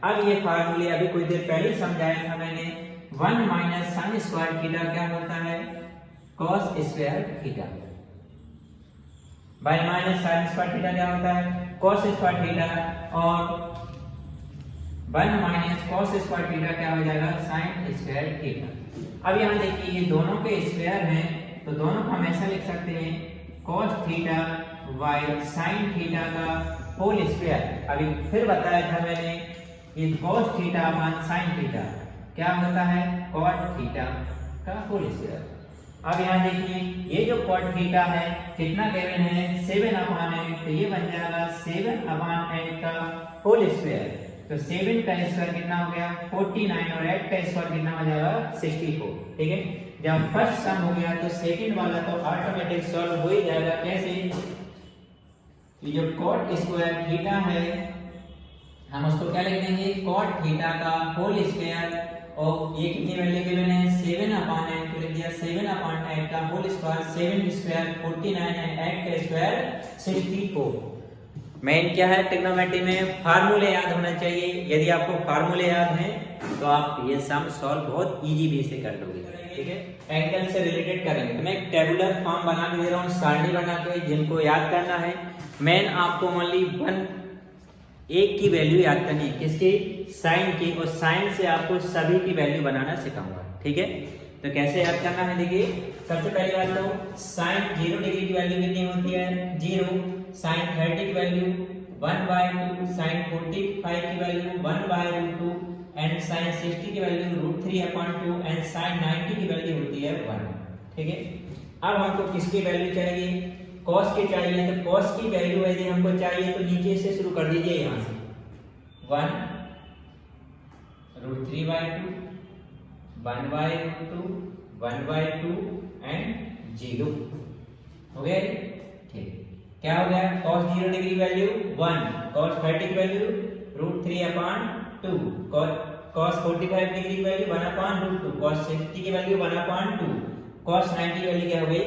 अब ये फार्मूले अभी कुछ देर पहले समझाया था मैंने 1 माइनस sin स्क्वायर थीटा क्या होता है cos square theta by minus sin square theta क्या होता है cos स्क्वायर थीटा और 1 माइनस cos स्क्वायर थीटा क्या हो जाएगा sin स्क्वायर थीटा। अब यहाँ देखिए ये दोनों के स्क्वायर हैं तो दोनों को हम ऐसा लिख सकते हैं cos theta by sin theta का होल स्क्वायर। अभी फिर बताया था मैंने ये cos theta upon sin theta क्या होता है cot थीटा का होल स्क्वायर। अब यहाँ देखिए ये जो cot थीटा है कितना गिवन है 7 अपॉन 8 तो ये बन जाएगा 7 अपॉन 8 का होल स्क्वायर तो 7 का स्क्वायर कितना हो गया 49 और 8 का स्क्वायर कितना हो जाएगा 64 ठीक है। जब फर्स्ट सम हो गया तो सेकंड वाला तो ऑटोमेटिक सॉल्व हो ही जाएगा। कैसे ये जो cot स्क्वायर थीटा है हम उसको क्या लिख देंगे cot थीटा का होल स्क्वायर और ये कितनी वैल्यू गिवन है 7 अपॉन 8 तो लिख दिया 7 अपॉन 8 का होल स्क्वायर 7 स्क्वायर 49 एंड 8 का स्क्वायर 64। मेन क्या है ट्रिग्नोमेट्री में फार्मूले याद होना चाहिए। यदि आपको फार्मूले याद हैं तो आप ये सम सॉल्व बहुत इजी वे से कर लोगे। ठीक है, एंगल से रिलेटेड करेंगे। तो मैं एक टेबुलर फॉर्म बना के दे रहा हूँ, सारणी बना के, जिनको याद करना है। मेन आपको ओनली एक की वैल्यू याद करनी है, किसकी? साइन की, और साइन से आपको सभी की वैल्यू बनाना सिखाऊंगा, ठीक है। तो कैसे याद करना है, देखिए सबसे पहली बात तो साइन 0 डिग्री की वैल्यू कितनी होती है? 0। साइन 30 की वैल्यू 1/2, साइन 45 की वैल्यू 1/√2 एंड साइन 60 की वैल्यू √3/2 एंड साइन 90 की वैल्यू होती है 1, ठीक है। अब हमको किसकी वैल्यू चाहिए? कॉस की चाहिए। तो कॉस की वैल्यू यदि हमको चाहिए तो नीचे से शुरू कर दीजिए, यहां से 1 √3/2 1/√2 1/2 एंड 0 हो गया, ठीक। क्या हो गया? cos 0 डिग्री वैल्यू 1, cos 30 की वैल्यू √3/2, cos 45 डिग्री की वैल्यू 1/√2, cos 60 की वैल्यू 1/2, cos 90 की वैल्यू क्या हो गई?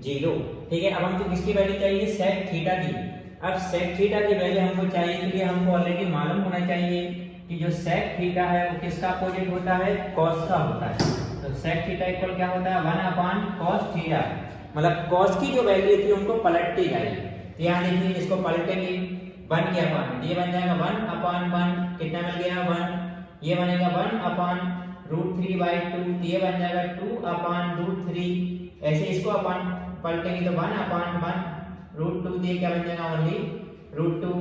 0, ठीक है। अब हमको किसकी वैल्यू चाहिए? sec थीटा की। अब sec थीटा की वैल्यू हमको चाहिए, क्योंकि हमको ऑलरेडी मालूम होना चाहिए कि जो sec थीटा है वो किसका अपोजिट होता है? cos का होता है। तो sec थीटा इक्वल क्या होता है? 1/cos थीटा, मतलब cos की जो वैल्यू थी उनको पलटती जाएगी। तो यहाँ देखिए, इसको पलटेंगे 1 के अपान, ये बन जाएगा 1/1, कितना मिल गया? 1। ये बनेगा 1/√3/2, ये बन जाएगा 2/√3। ऐसे इसको अपन पलटेंगे तो 1/1√2, ये क्या बन जाएगा? ओनली √2।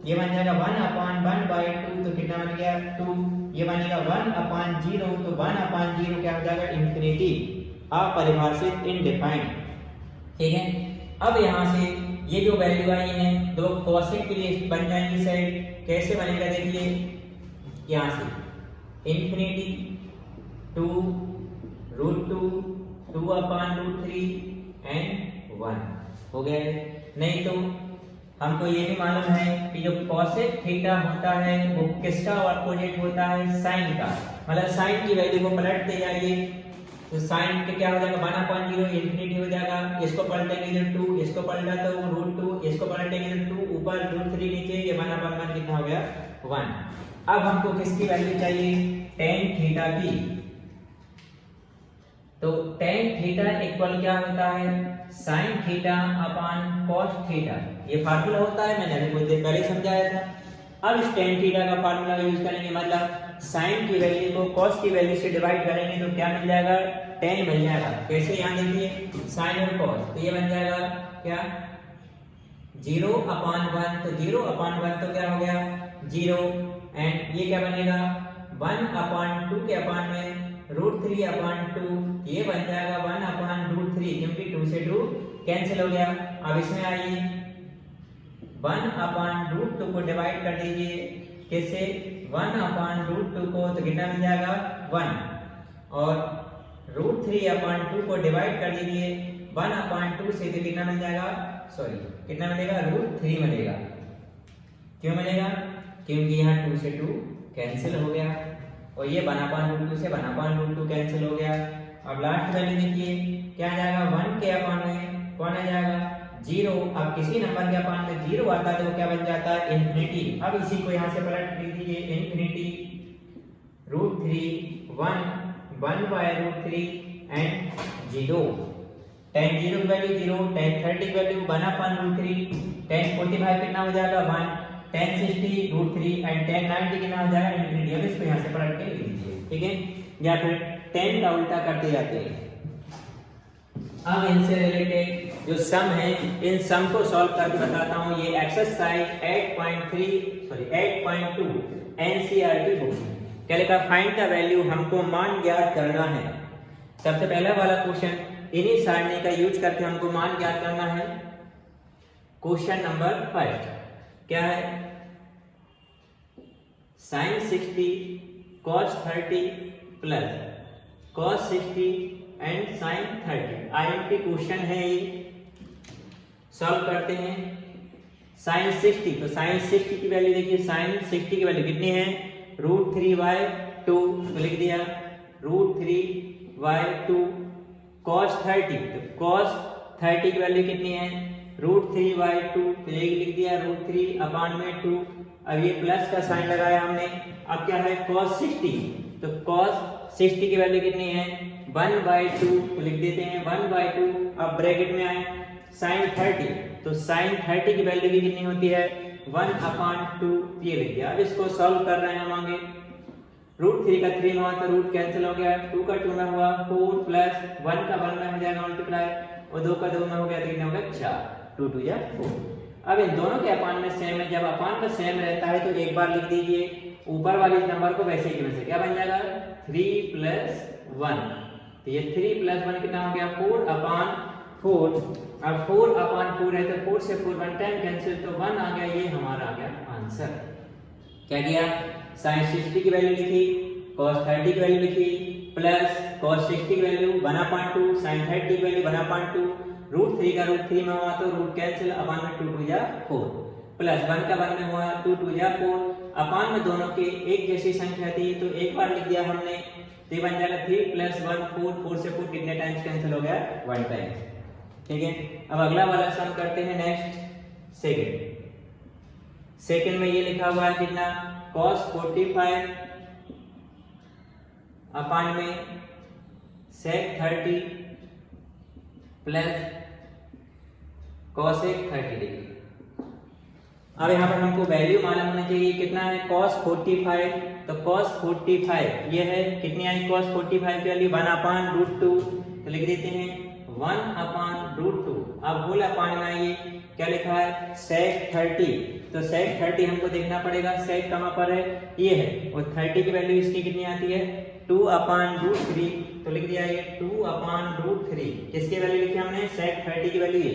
ये बन जाएगा 1/1/2, तो कितना बन गया? 2। ये बनेगा 1/0, तो 1/0 क्या हो जाएगा? इंफिनिटी, अपरिभाषित, इनडिफाइंड, ठीक है। अब यहाँ से ये जो वैल्यू आई है दो कॉसेक के लिए बन जाएंगी साइड। कैसे बनेगा? देखिए यहाँ से इंफिनिटी 2 √2 2/√3 एंड 1 हो गया है। नहीं तो हमको ये भी मालूम है कि जो कॉसेक थीटा होता है वो किसका अपोजिट होता है? साइन का। मतलब साइन की वैल्यू को पलटते जाइए, तो साइन के क्या हो जाएगा? 1/0 इंफिनिटी हो जाएगा। इसको पलटेंगे तो 2, इसको पलटा तो √2, इसको पलटेंगे तो 2, ऊपर √3 नीचे, ये 1/1 कितना हो गया? 1। अब हमको किसकी वैल्यू चाहिए? tan थीटा की। तो tan थीटा इक्वल क्या होता है? sin theta upon cos theta. ये फार्मूला होता है, मैंने अभी कुछ देर पहले समझाया था। अब इस tan थीटा का फार्मूला यूज करेंगे, मतलब sin की वैल्यू को cos की वैल्यू से डिवाइड करेंगे तो क्या मिल जाएगा? tan मिल जाएगा। कैसे? यहाँ देखिए sin और cos, तो ये बन जाएगा क्या? 0/1, तो 0/1 तो क्या हो गया? 0, एंड ये क्या बनेगा? 1/2 के अपान में √3/2, ये बन जाएगा 1/√3, क्योंकि 2 से 2 कैंसिल हो गया। अब इसमें आइए 1/√2 को डिवाइड कर दीजिए, कैसे? 1/√2 को, तो कितना मिल जाएगा? 1, और √3/2 को डिवाइड कर दीजिए 1/2 से, तो कितना मिल जाएगा? सॉरी, कितना मिलेगा? √3 मिलेगा। क्यों मिलेगा? क्योंकि यहाँ 2 से 2 कैंसिल हो गया, और ये 1/√2 से 1/√2 कैंसिल हो गया। अब लास्ट वैल्यू देखिए क्या आ जाएगा? 1 के अपान में कौन आ जाएगा? 0। अब किसी नंबर के अपान में 0 आता है तो क्या बन जाता है? इंफिनिटी। अब इसी को यहाँ से पलट दीजिए, इंफिनिटी √3 1 1/√3 एंड 0। tan 0 की वैल्यू 0, tan 30 की वैल्यू 1/√3, tan 45 कितना हो जाएगा? 1, tan 60 √3 एंड tan 90 कितना हो जाएगा? इंफिनिटी। अब इसको यहाँ से पलट के लिख दीजिए, ठीक है, या फिर tan का उल्टा करते जाते हैं। अब इनसे रिलेटेड जो सम है, इन सम को सॉल्व करके बताता हूँ। ये एक्सरसाइज 8.2 एनसीईआरटी बुक में क्या लिखा? फाइंड द वैल्यू, हमको मान ज्ञात करना है। सबसे पहला वाला क्वेश्चन, इन्हीं सारणी का यूज करके हमको मान ज्ञात करना है। क्वेश्चन नंबर 5 क्या है? sin 60 cos 30 plus cos 60 and sin 30 IMP question है। ये सॉल्व करते हैं। sin 60, तो sin 60 की वैल्यू देखिए, sin 60 की वैल्यू कितनी है? √3/2, तो लिख दिया √3/2। cos 30, तो cos 30 की वैल्यू कितनी है? √3/2, तो ये लिख दिया √3/2। अब ये प्लस का साइन लगाया हमने। अब क्या है? cos 60, तो cos 60 की वैल्यू कितनी है? 1/2 तो लिख देते हैं 1/2। अब ब्रैकेट में आए sin 30, तो sin 30 की वैल्यू भी कितनी होती है 1/2, ये लिख दिया। अब इसको सॉल्व कर रहे हैं हम आगे। √3 का 3 में हुआ तो रूट कैंसिल हो गया, 2 का 2 में हुआ 4 प्लस 1 का 1 में हो जाएगा मल्टीप्लाई, और 2 का 2 में हो गया तो कितना हो गया 4, 2 2 या 4। अब इन दोनों के अपान में सेम है, जब अपान में सेम रहता है तो एक बार लिख दीजिए ऊपर वाले नंबर को वैसे की वैसे, क्या बन जाएगा 3 + 1, तो ये 3 + 1 कितना हो गया 4/4। अब 4/4 है तो 4 से 4 1 टाइम कैंसिल, तो 1 आ गया, ये हमारा आ गया आंसर। क्या किया, sin 60 की वैल्यू लिखी, cos 30 की वैल्यू लिखी, प्लस cos 60 की वैल्यू 1/2, sin 30 की वैल्यू 1/2, √3 का √3 में हुआ तो रूट कैंसिल, अपान में 2 2 या 4, प्लस 1 का 1 में हुआ 2 2 या 4। अपान में दोनों के एक जैसी संख्या थी तो एक बार लिख दिया हमने, तो ये बन जाएगा 3 + 1 4, 4 से 4 कितने टाइम्स कैंसिल हो गया 1 टाइम। ठीक है, अब अगला वाला सम करते हैं नेक्स्ट सेकंड में ये लिखा हुआ है कितना cos 45 अपान में sec 30 प्लस cosec 30 डिग्री। अब यहाँ पर हमको वैल्यू मालूम होना चाहिए कितना है cos 45, तो cos 45 ये है कितनी आई cos 45 की वैल्यू 1/√2, तो लिख देते हैं 1/√2। अब होल अपान में आइए क्या लिखा है sec 30, तो sec 30 हमको देखना पड़ेगा sec कहाँ पर है, ये है, और 30 की वैल्यू इसकी कितनी आती है 2/√3, तो लिख दिया ये 2/√3। किसकी वैल्यू लिखी हमने sec 30 की वैल्यू ये,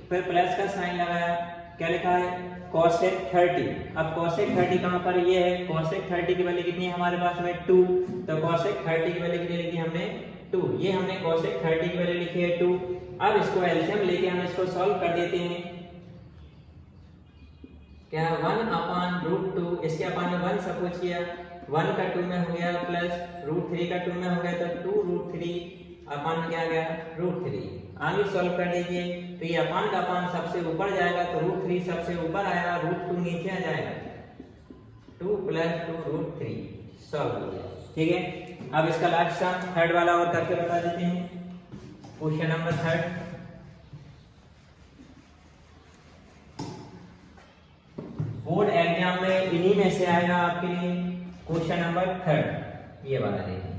फिर प्लस का साइन लगाया, क्या लिखा है cosec 30। अब cosec 30 कहाँ पर ये है, cosec 30 की वैल्यू कितनी है हमारे पास में 2, तो cosec 30 की वैल्यू कितनी लिखी हमने 2, ये हमने cosec 30 की वैल्यू लिखी है 2। अब इसको एलसीएम लेके हम इसको सॉल्व कर देते हैं, क्या 1/√2, इसके अपान में 1 सपोज किया, 1 का 2 में हो गया प्लस √3 का 2 में हो गया तो 2√3 अपान में क्या आ गया √3। आगे सॉल्व कर दीजिए, तो ये अपान का अपान सबसे ऊपर जाएगा तो √3 सबसे ऊपर आएगा, √2 नीचे आ जाएगा, 2 + 2√3 सॉल्व हो गया। ठीक है, अब इसका लास्ट सम थर्ड वाला और करके बता देते हैं। क्वेश्चन नंबर 3 बोर्ड एग्जाम में इन्हीं में से आएगा आपके लिए क्वेश्चन नंबर 3, ये वाला देखिए।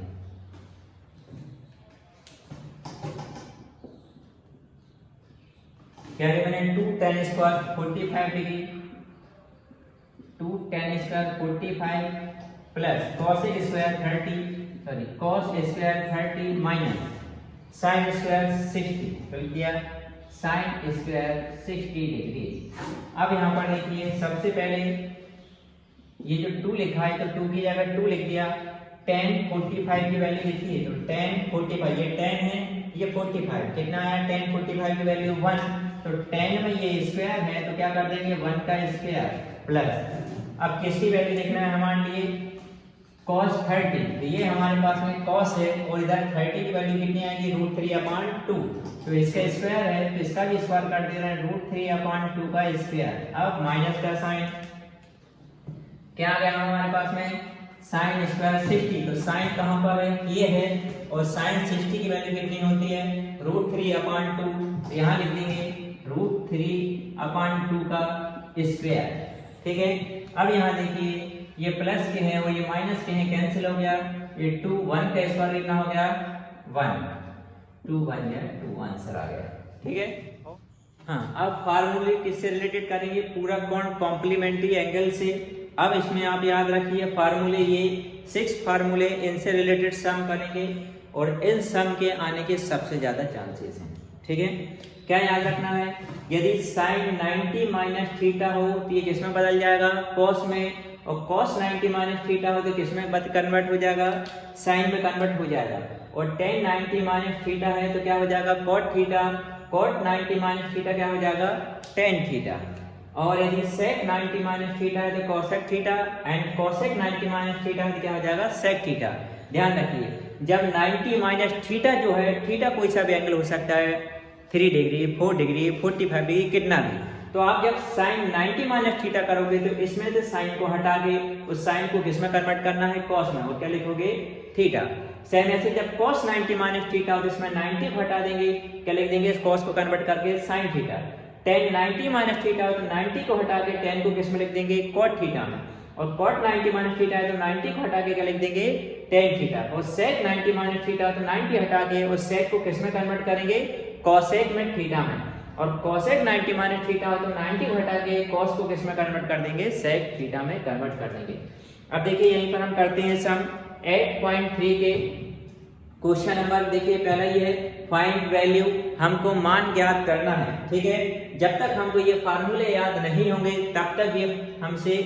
क्या है मैंने 2 tan square 45 degree, 2 tan square 45 plus cos square 30 minus sin square 60, तो लिख दिया sin स्क्वायर 60 डिग्री। अब यहाँ पर देखिए सबसे पहले ये जो 2 लिखा है तो 2 की जगह 2 लिख दिया, tan 45 की वैल्यू लिखी है तो tan 45, ये tan है ये 45, कितना आया tan 45 की वैल्यू 1, तो tan में ये स्क्वायर है तो क्या कर देंगे 1 का स्क्वायर प्लस, अब किसकी वैल्यू देखना है हमारे लिए cos 30, तो ये हमारे पास में cos है और इधर 30 की वैल्यू कितनी आएगी √3/2, तो इसका स्क्वायर है तो इसका भी स्क्वायर कर दे रहे हैं √3/2 का स्क्वायर। अब माइनस का साइन, क्या आ गया हमारे पास में sin स्क्वायर 60, तो sin कहाँ पर है ये है, और sin 60 की वैल्यू कितनी होती है √3/2, तो यहाँ लिख देंगे √3/2 का स्क्वायर। ठीक है, अब यहाँ देखिए ये प्लस के हैं और ये माइनस के हैं, कैंसिल हो गया, ये 2 1 का स्क्वायर कितना हो गया 1, 2 1 या 2 आंसर आ गया। ठीक है, हाँ अब फार्मूले किससे रिलेटेड करेंगे, पूरा कौन कॉम्प्लीमेंट्री एंगल से। अब इसमें आप याद रखिए फार्मूले ये 6 फार्मूले, इनसे रिलेटेड सम करेंगे और इन सम के आने के सबसे ज्यादा चांसेस हैं। ठीक है, क्या याद रखना है, यदि sin 90 माइनस थीटा हो तो ये किसमें बदल जाएगा cos में, और cos 90 माइनस थीटा हो तो किसमें कन्वर्ट हो जाएगा sin में कन्वर्ट हो जाएगा, और tan 90 माइनस थीटा है तो क्या हो जाएगा cot theta, cot 90 minus theta क्या हो जाएगा tan थीटा, और यदि sec 90 माइनस थीटा है तो cosec theta, and cosec 90 minus theta है तो क्या हो जाएगा sec थीटा। ध्यान रखिए जब 90 माइनस थीटा जो है, थीटा कोई सा भी एंगल हो सकता है, 3 डिग्री 4 डिग्री 45 डिग्री कितना भी, तो आप जब साइन 90 माइनस थीटा करोगे तो इसमें से साइन को हटा के उस साइन को किस में कन्वर्ट करना है, कॉस में, और क्या लिखोगे, थीटा। सेम ऐसे जब cos 90 माइनस थीटा हो तो इसमें 90 को हटा देंगे, क्या लिख देंगे, cos को कन्वर्ट करके sin theta. tan 90 minus theta हो तो 90 को हटा के tan को किस में लिख देंगे, cot थीटा में, और cot 90 माइनस थीटा है तो 90 को हटा के क्या लिख देंगे, tan थीटा, और sec 90 माइनस थीटा हो तो 90 हटा के उस sec को किस में कन्वर्ट करेंगे, cosec में, थीटा में, और cosec 90 माइनस थीटा हो तो 90 को हटा के cos को किस में कन्वर्ट कर देंगे, sec थीटा में कन्वर्ट कर देंगे। अब देखिए यहीं पर हम करते हैं सम 8.3 के क्वेश्चन नंबर। देखिए पहला ये है फाइंड वैल्यू, हमको मान ज्ञात करना है, ठीक है। जब तक हमको ये फार्मूले याद नहीं होंगे तब तक ये हमसे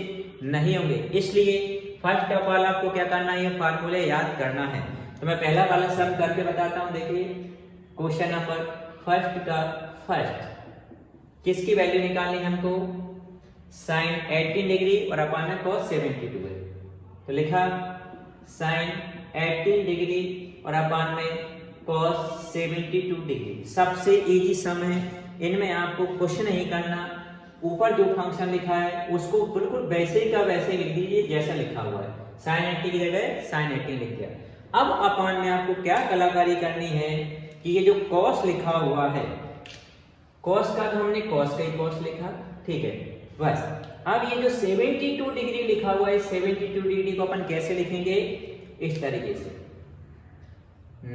नहीं होंगे, इसलिए फर्स्ट ऑफ ऑल आपको क्या करना है, ये फार्मूले याद करना है। तो मैं पहला वाला सम करके बताता हूँ। देखिए क्वेश्चन नंबर फर्स्ट का फर्स्ट, किसकी वैल्यू निकालनी है हमको, साइन 18 डिग्री और अपान में cos 72 है, तो लिखा साइन 18 डिग्री और अपान में cos 72 डिग्री। सबसे इजी सम है, इनमें आपको कुछ नहीं करना, ऊपर जो फंक्शन लिखा है उसको बिल्कुल वैसे का वैसे लिख दीजिए जैसा लिखा हुआ है, साइन 80 की जगह साइन 18 लिख दिया। अब अपान में आपको क्या कलाकारी करनी है कि ये जो cos लिखा हुआ है, cos का तो हमने cos का ही cos लिखा, ठीक है, बस। अब ये जो 72 डिग्री लिखा हुआ है, 72 डिग्री को अपन कैसे लिखेंगे, इस तरीके से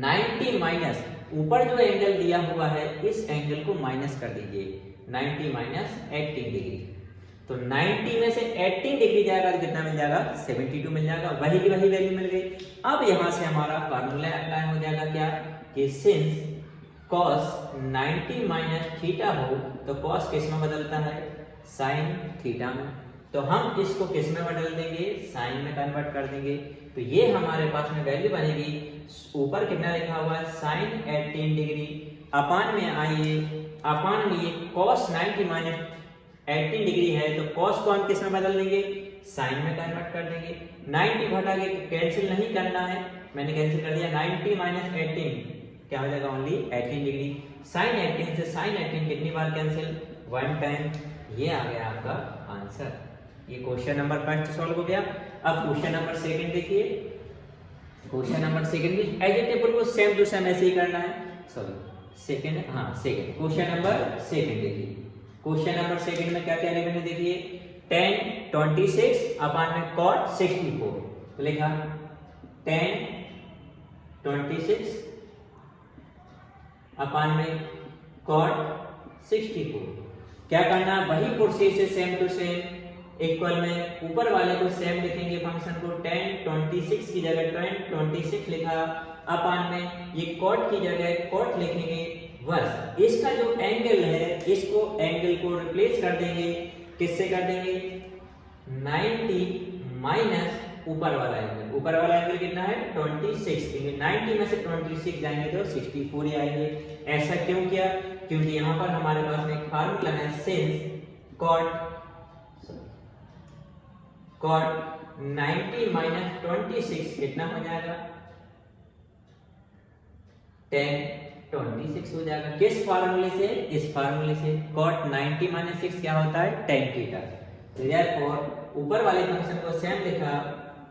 90 माइनस ऊपर जो एंगल दिया हुआ है इस एंगल को माइनस कर दीजिए, 90 माइनस 18 डिग्री, तो 90 में से 18 डिग्री जाएगा तो कितना मिल जाएगा, 72 मिल जाएगा, वही की वही वैल्यू मिल गई। अब यहां से हमारा फार्मूला अप्लाई हो जाएगा क्या, कि सिंस cos 90 माइनस थीटा हो तो cos किस में बदलता है, साइन थीटा में, तो हम इसको किस में बदल देंगे, साइन में कन्वर्ट कर देंगे। तो ये हमारे पास में वैल्यू बनेगी, ऊपर कितना लिखा हुआ है, साइन 18 डिग्री, अपान में आइए, अपान में ये cos 90 माइनस 18 डिग्री है तो cos को हम किस में बदल देंगे, साइन में कन्वर्ट कर देंगे। 90 घटा के कैंसिल नहीं करना है, मैंने कैंसिल कर दिया, 90 माइनस 18 क्या हो जाएगा, ओनली 18 डिग्री, साइन 18 से साइन 18 कितनी बार कैंसिल, 1 टाइम। ये आ गया आपका आंसर। ये क्वेश्चन नंबर फर्स्ट सॉल्व हो गया। अब क्वेश्चन नंबर सेकंड देखिए, क्वेश्चन नंबर सेकंड भी एज इट इज बिल्कुल सेम टू सेम ऐसे ही करना है, सॉरी सेकंड, हाँ सेकंड, क्वेश्चन नंबर सेकंड देखिए, क्वेश्चन नंबर सेकंड में क्या क्या लिखा है, देखिए tan 26 अपान में cot 64, तो लिखा tan 26 अपान में cot 64। क्या करना, वही प्रोसेस से सेम टू सेम, इक्वल में ऊपर वाले को सेम लिखेंगे, फंक्शन को tan 26 की जगह tan 26 लिखा, अपान में ये cot की जगह cot लिखेंगे, बस। इसका जो एंगल है इसको एंगल को रिप्लेस कर देंगे, किससे कर देंगे, 90 माइनस ऊपर वाला एंगल, ऊपर वाला एंगल कितना है 26, क्योंकि 90 में से 26 जाएंगे तो 64 ही आएंगे। ऐसा क्यों किया, क्योंकि यहाँ पर हमारे पास में एक फार्मूला है, सिंस cot 90 माइनस 26 कितना हो जाएगा, tan 26 हो जाएगा। किस फार्मूले से, इस फार्मूले से, cot 90 माइनस 6 क्या होता है, tan थीटा। देयरफॉर ऊपर वाले फंक्शन को सेम लिखा,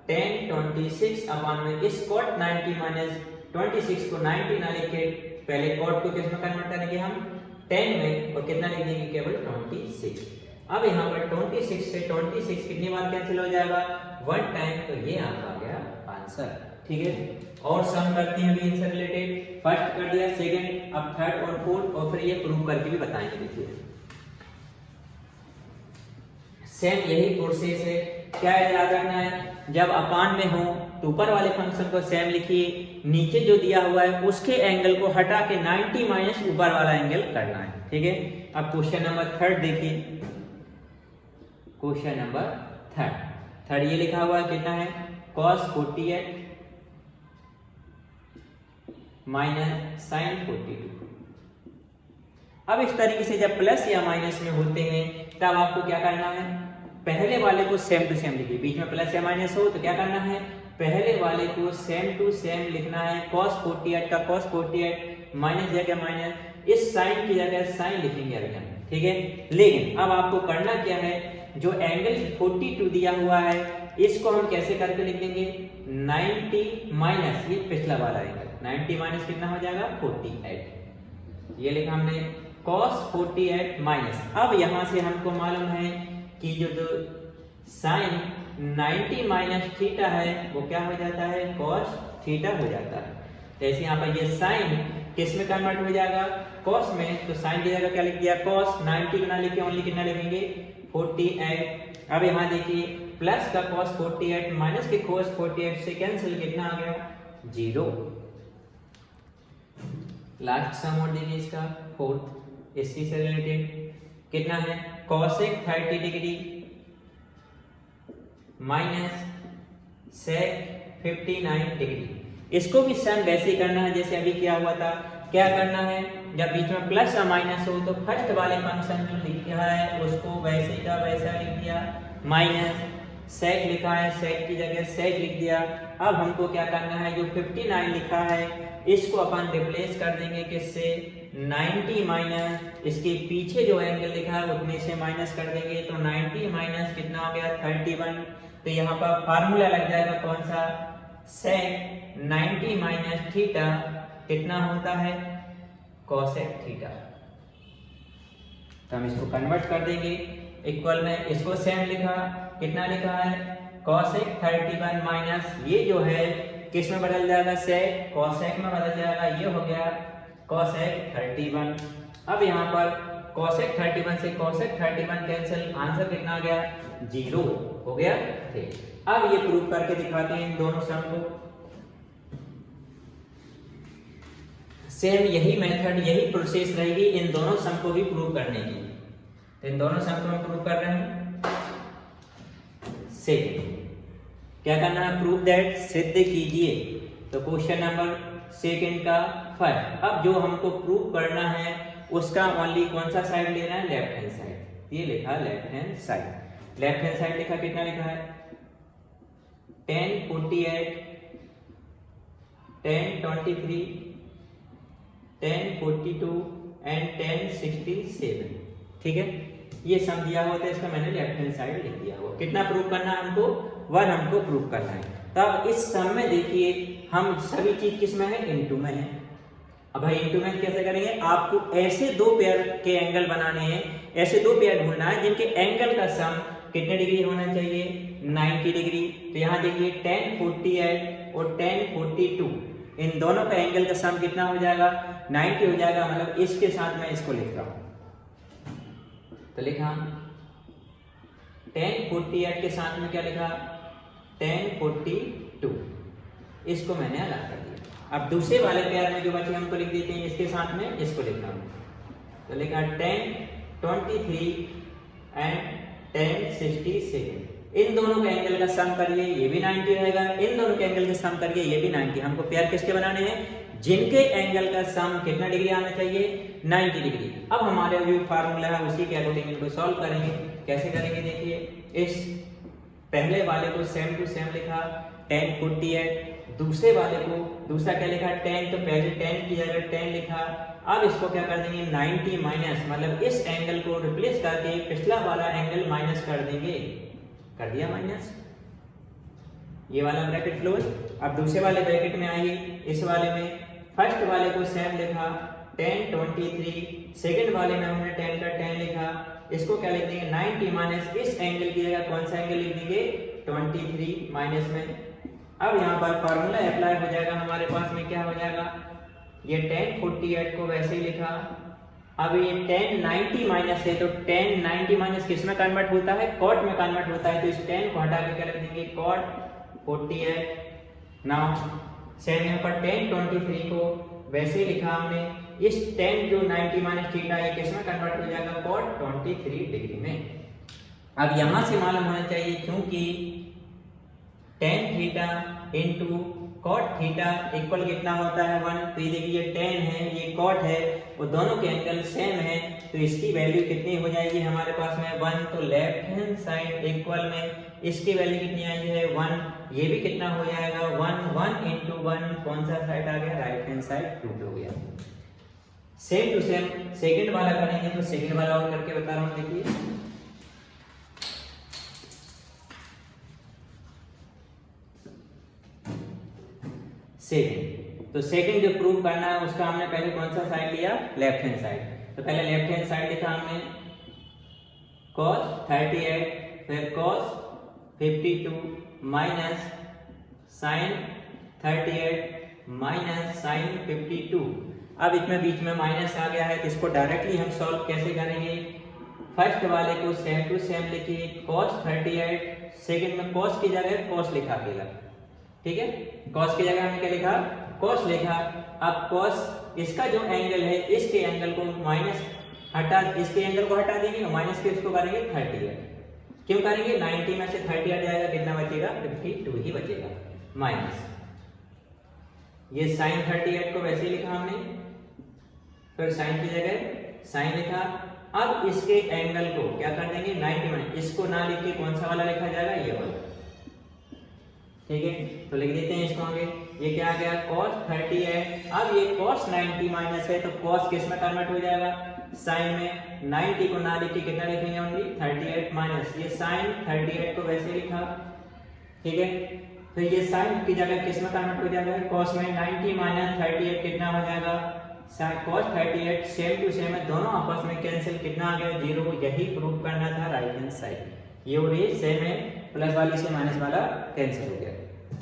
tan 26 अपान में इस cot 90 माइनस 26 को 90 ना लिखे, पहले cot को किस में कन्वर्ट करेंगे हम, tan में, और कितना लिख देंगे, केवल 26। अब यहाँ पर 26 से 26 कितनी बार कैंसिल हो जाएगा, 1 टाइम, तो ये आपका आ गया आंसर, ठीक है। और सम करते हैं अभी इनसे रिलेटेड, फर्स्ट कर दिया, सेकंड, अब थर्ड और फोर्थ, और फिर ये प्रूव करके भी बताएंगे। देखिए सेम यही प्रोसेस है, क्या याद रखना है, जब अपान में हो तो ऊपर वाले फंक्शन को सेम लिखिए, नीचे जो दिया हुआ है उसके एंगल को हटा के 90 माइनस ऊपर वाला एंगल करना है, ठीक है। अब क्वेश्चन नंबर थर्ड देखिए, क्वेश्चन नंबर थर्ड ये लिखा हुआ है, कितना है, cos 48 माइनस साइन 42। अब इस तरीके से जब प्लस या माइनस में होते हैं तब आपको क्या करना है, पहले वाले को सेम टू सेम लिखिए, बीच में प्लस या माइनस हो तो क्या करना है, पहले वाले को सेम टू सेम लिखना है, cos 48 का cos 48 माइनस जगह माइनस, इस साइन की जगह साइन लिखेंगे अभी हम, ठीक है। लेकिन अब आपको करना क्या है, जो एंगल 42 दिया हुआ है इसको हम कैसे करके लिख देंगे, 90 माइनस ये पिछला वाला एंगल, 90 माइनस कितना हो जाएगा 48, ये लिखा हमने cos 48 माइनस। अब यहां से हमको मालूम है कि जो साइन 90 माइनस थीटा है वो क्या हो जाता है, cos थीटा हो जाता है। जैसे यहाँ पर ये साइन किस में कन्वर्ट हो जाएगा, cos में, तो साइन की जगह क्या लिख दिया cos, 90 ना लिख के ओनली कितना लिखेंगे 48। अब यहाँ देखिए प्लस का cos 48 माइनस के cos 48 से कैंसिल, कितना आ गया 0। लास्ट सम और देखिए इसका फोर्थ, इसी से रिलेटेड कितना है, cosec 30 degree minus sec 59 degree. इसको भी सेम वैसे ही करना है जैसे अभी किया हुआ था। क्या करना है, जब बीच में प्लस या माइनस हो तो फर्स्ट वाले फंक्शन जो लिखा है उसको वैसे का वैसा लिख दिया, माइनस सेक लिखा है सेक की जगह सेक लिख दिया। अब हमको क्या करना है, जो 59 लिखा है इसको अपन रिप्लेस कर देंगे किससे, 90 माइनस इसके पीछे जो एंगल लिखा है उतने से माइनस कर देंगे, तो 90 माइनस कितना हो गया 31। तो यहाँ पर फार्मूला लग जाएगा कौन सा, सेक 90 माइनस थीटा कितना होता है कोसेक थीटा। तो हम इसको कन्वर्ट कर देंगे इक्वल में, इसको सेम लिखा, कितना लिखा है कोसेक 31 माइनस ये जो है किस में बदल जाएगा, सेक कोसेक में बदल जाएगा, ये हो गया कोसेक 31। अब यहाँ पर कोसेक 31 से कोसेक 31 कैंसिल, आंसर कितना आ गया 0 हो गया। ठीक, अब ये प्रूव करके दिखाते हैं इन दोनों सम को। सेम यही मेथड यही प्रोसेस रहेगी इन दोनों सम को भी प्रूव करने की। तो इन दोनों सम को हम प्रूव कर रहे हैं। सेम क्या करना है, प्रूव दैट सिद्ध कीजिए। तो क्वेश्चन नंबर सेकंड का फर्स्ट। अब जो हमको प्रूव करना है उसका ओनली कौन सा साइड लेना है, लेफ्ट हैंड साइड। ये लिखा left hand side, left hand side लिखा, कितना लिखा है 10 48 10 23 10 42 एंड 10 67। ठीक है, ये सम दिया हुआ था, इसका मैंने लेफ्ट हैंड साइड लिख दिया हुआ। कितना प्रूव करना है हमको, 1 हमको प्रूव करना है। तब इस सम में देखिए हम सभी चीज किस में है, इनटू में है। अब भाई इनटू में कैसे करेंगे, आपको ऐसे दो पेयर के एंगल बनाने हैं, ऐसे दो पेयर ढूंढना है जिनके एंगल का सम कितने डिग्री होना चाहिए, 90 डिग्री। तो यहाँ देखिए 10 48 और 10 42, इन दोनों का एंगल का सम कितना हो जाएगा 90 हो जाएगा। मतलब इसके साथ मैं इसको लिख रहा हूं, तो लिखा 10 48 के साथ में क्या लिखा 10 42, इसको मैंने अलग कर दिया। अब दूसरे वाले पेयर में जो बचे हमको लिख देते हैं, इसके साथ में इसको लिख रहा हूं, तो लिखा 10 23 एंड 10 67। इन दोनों के एंगल का सम करिए, ये भी 90 रहेगा, इन दोनों के एंगल का सम करिए, ये भी 90। हमको पेयर किसके बनाने हैं, जिनके एंगल का सम कितना डिग्री आना चाहिए 90 डिग्री। अब हमारे जो फार्मूला है उसी के अकॉर्डिंग इनको सॉल्व करेंगे। कैसे करेंगे, देखिए इस पहले वाले को सेम टू सेम लिखा 10 48, दूसरे वाले को दूसरा क्या लिखा 10, तो पहले 10 की जगह 10 लिखा। अब इसको क्या कर देंगे 90 माइनस, मतलब इस एंगल को रिप्लेस करके पिछला वाला एंगल माइनस कर देंगे, कर दिया माइनस, ये वाला ब्रैकेट क्लोज। अब दूसरे वाले ब्रैकेट में आइए, इस वाले में फर्स्ट वाले को सेम लिखा 10 23, सेकंड वाले में हमने 10 का 10 लिखा, इसको क्या लिख देंगे 90 माइनस, इस एंगल की जगह कौन सा एंगल लिख देंगे 23 माइनस में। अब यहाँ पर फार्मूला अप्लाई हो जाएगा, हमारे पास में क्या हो जाएगा, ये 10 48 को वैसे ही लिखा। अब ये 10 90 माइनस है, तो 10 90 माइनस किस में कन्वर्ट होता है, कॉट में कन्वर्ट होता है, तो इस 10 को हटा के क्या लिख देंगे कॉट 48। नाउ सेम यहाँ पर 10 23 को वैसे ही लिखा हमने, इस 10 जो 90 माइनस थीटा है किस में कन्वर्ट हो जाएगा कॉट 23 डिग्री में। अब यहां से मालूम होना चाहिए, क्योंकि tan theta into cot theta equal कितना होता है 1। तो ये देखिए 10 है, ये कॉट है, वो दोनों के एंगल सेम है, तो इसकी वैल्यू कितनी हो जाएगी हमारे पास में 1। तो लेफ्ट हैंड साइड इक्वल में इसकी वैल्यू कितनी आई है 1, ये भी कितना हो जाएगा 1 1 इंटू 1, कौन सा साइड आ गया राइट हैंड साइड 2 हो गया। सेम टू सेम सेकंड वाला करेंगे, तो सेकंड वाला और करके बता रहा हूं, देखिए सेकंड। तो सेकंड जो प्रूव करना है उसका हमने पहले कौन सा साइड लिया, लेफ्ट हैंड साइड। तो पहले लेफ्ट हैंड साइड लिखा हमने cos 38 फिर cos 52 minus sin 38 minus sin 52। अब इसमें बीच में माइनस आ गया है, तो इसको डायरेक्टली हम सॉल्व कैसे करेंगे। फर्स्ट वाले को सेम टू सेम लिखिए, cos 38, सेकंड में cos की जगह cos लिखा अकेला, ठीक है। cos की जगह हमने क्या लिखा, cos लिखा। अब cos इसका जो एंगल है, इसके एंगल को माइनस हटा, इसके एंगल को हटा देंगे और माइनस के इसको करेंगे 38। क्यों करेंगे, 90 में से 30 हट जाएगा, कितना बचेगा, 52 ही बचेगा माइनस। ये sin 38 को वैसे ही लिखा हमने, फिर sin की जगह sin लिखा। अब इसके एंगल को क्या कर देंगे, 90 में इसको ना लिख के कौन सा वाला लिखा जाएगा, ये वाला, ठीक है। तो लिख देते हैं इसको आगे, ये क्या आ गया, cos 38। अब ये cos 90 माइनस है, तो cos किस में कन्वर्ट हो जाएगा, sin में। 90 को ना लिख के कितना लिखेंगे, ओनली 38 माइनस ये sin 38 को वैसे लिखा, ठीक है। फिर ये sin की जगह किस में कन्वर्ट हो जाएगा, cos में। 90 माइनस 38 कितना हो जाएगा, cos 38 सेम टू सेम है, दोनों आपस में कैंसिल, कितना आ गया, 0। यही प्रूव करना था राइट हैंड साइड, ये और ये सेम है, प्लस वाली से माइनस वाला कैंसिल हो गया,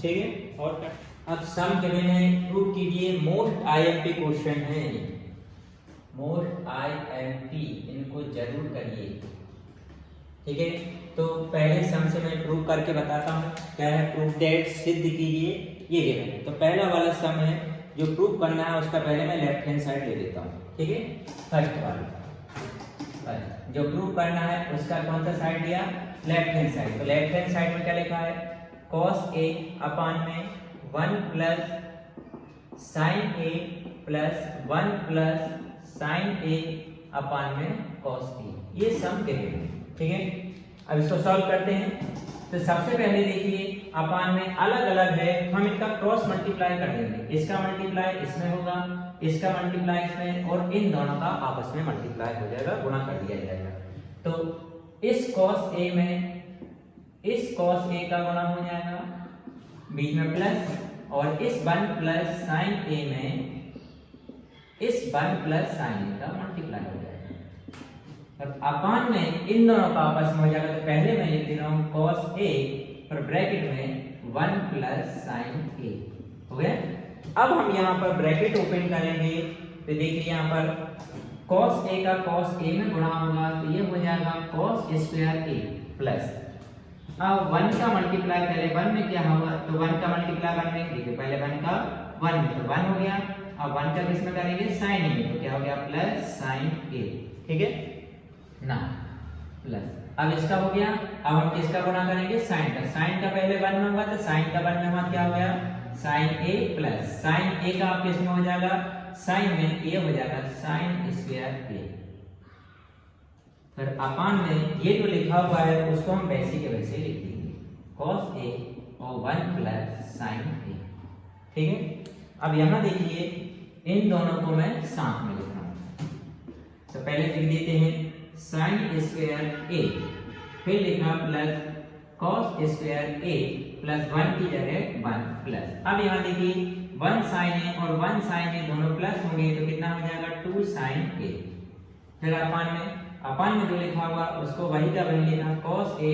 ठीक है। और अब सम गिवन है, प्रूव कीजिए। मोस्ट आईएमपी क्वेश्चन है, मोस्ट आईएमपी, इनको जरूर करिए, ठीक है। तो पहले सम से मैं प्रूव करके बताता हूँ, क्या है, प्रूव दैट, सिद्ध कीजिए, ये गिवन है। तो पहला वाला सम है जो प्रूव करना है, उसका पहले मैं लेफ्ट हैंड साइड ले लेता हूँ, ठीक है। फर्स्ट वाला जो प्रूव करना है उसका कौन सा साइड लिया, लेफ्ट हैंड साइड। तो लेफ्ट हैंड साइड में क्या लिखा है, cos a अपान में 1 plus sin a plus 1 plus sin a अपान में cos a, ये सम गिवन है, ठीक है। अब इसको सॉल्व करते हैं। तो सबसे पहले देखिए, अपान में अलग अलग है, हम इनका क्रॉस मल्टीप्लाई कर देंगे। इसका मल्टीप्लाई इसमें होगा, इसका मल्टीप्लाई इसमें, और इन दोनों का आपस में मल्टीप्लाई हो जाएगा, गुणा कर दिया जाएगा। तो इस cos a में इस cos a का गुणा हो जाएगा, बीच में प्लस, और इस 1 प्लस sin a में इस 1 प्लस sin a का मल्टीप्लाई हो जाएगा। अब अपान में इन दोनों का आपस में हो जाएगा। तो पहले मैं लिख दे रहा हूं cos a पर ब्रैकेट में 1 प्लस sin a, हो गया। अब हम यहाँ पर ब्रैकेट ओपन करेंगे, तो देखिए यहाँ पर cos a का cos a में गुणा होगा, तो ये हो जाएगा cos स्क्वायर a प्लस, अब 1 का मल्टीप्लाई पहले 1 में क्या होगा, तो 1 का मल्टीप्लाई 1 में, देखिए पहले 1 का 1 में, तो 1 हो गया। अब 1 का किस में करेंगे, sin a में, तो क्या हो गया, प्लस sin a, ठीक है ना, प्लस। अब इसका हो गया, अब हम किसका गुणा करेंगे, sin का। sin का पहले 1 में होगा, तो sin का 1 में हुआ, क्या हो गया, sin a plus sin a का आप किस में हो जाएगा, sin में ये हो जाएगा sin स्क्वायर a। फिर अपान में ये जो लिखा हुआ है उसको हम वैसे के वैसे लिख देंगे, cos a और 1 प्लस sin a, ठीक है। अब यहाँ देखिए, इन दोनों को मैं साथ में लिख रहा हूँ, तो पहले लिख देते हैं sin स्क्वायर a, फिर लिखा plus cos square a plus 1 की जगह 1 प्लस। अब यहाँ देखिए 1 sin a और 1 sin a दोनों प्लस होंगे, तो कितना हो जाएगा, 2 sin a। फिर अपान में जो लिखा हुआ उसको वही का वही लेना, cos a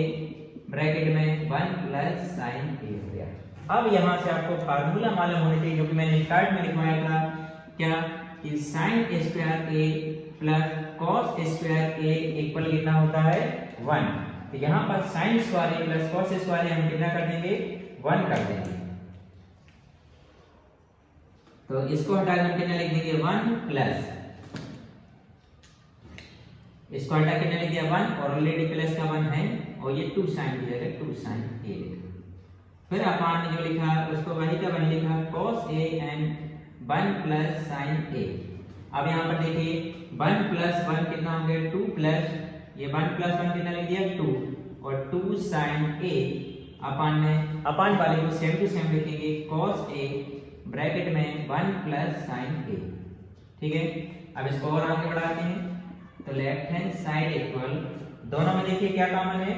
ब्रैकेट में 1 प्लस sin a हो गया। अब यहाँ से आपको फार्मूला मालूम होना चाहिए, जो कि मैंने स्टार्ट में लिखवाया था, क्या कि sin square a plus cos square a equal कितना होता है, 1। तो यहाँ पर sin square a plus cos square a हम कितना कर देंगे, 1 कर देंगे। तो इसको हटा के हम कितना लिख देंगे, 1 प्लस, इसको हटा के लिख दिया 1, और ऑलरेडी प्लस का 1 है, और ये 2 sin की जगह 2 sin a लिखा। फिर अपान में जो लिखा उसको वही का वही लिखा, cos a and 1 plus sin a। अब यहाँ पर देखिए 1 प्लस 1 कितना हो गया, 2 प्लस ये 1 प्लस 1 कितना लिख दिया, 2, और 2 sin a अपान में, अपान वाले को सेम टू सेम लिखेंगे, cos a ब्रैकेट में 1 प्लस sin a, ठीक है। अब इसको और आगे बढ़ाते हैं तो लेफ्ट हैंड साइड इक्वल, दोनों में देखिए क्या कॉमन है,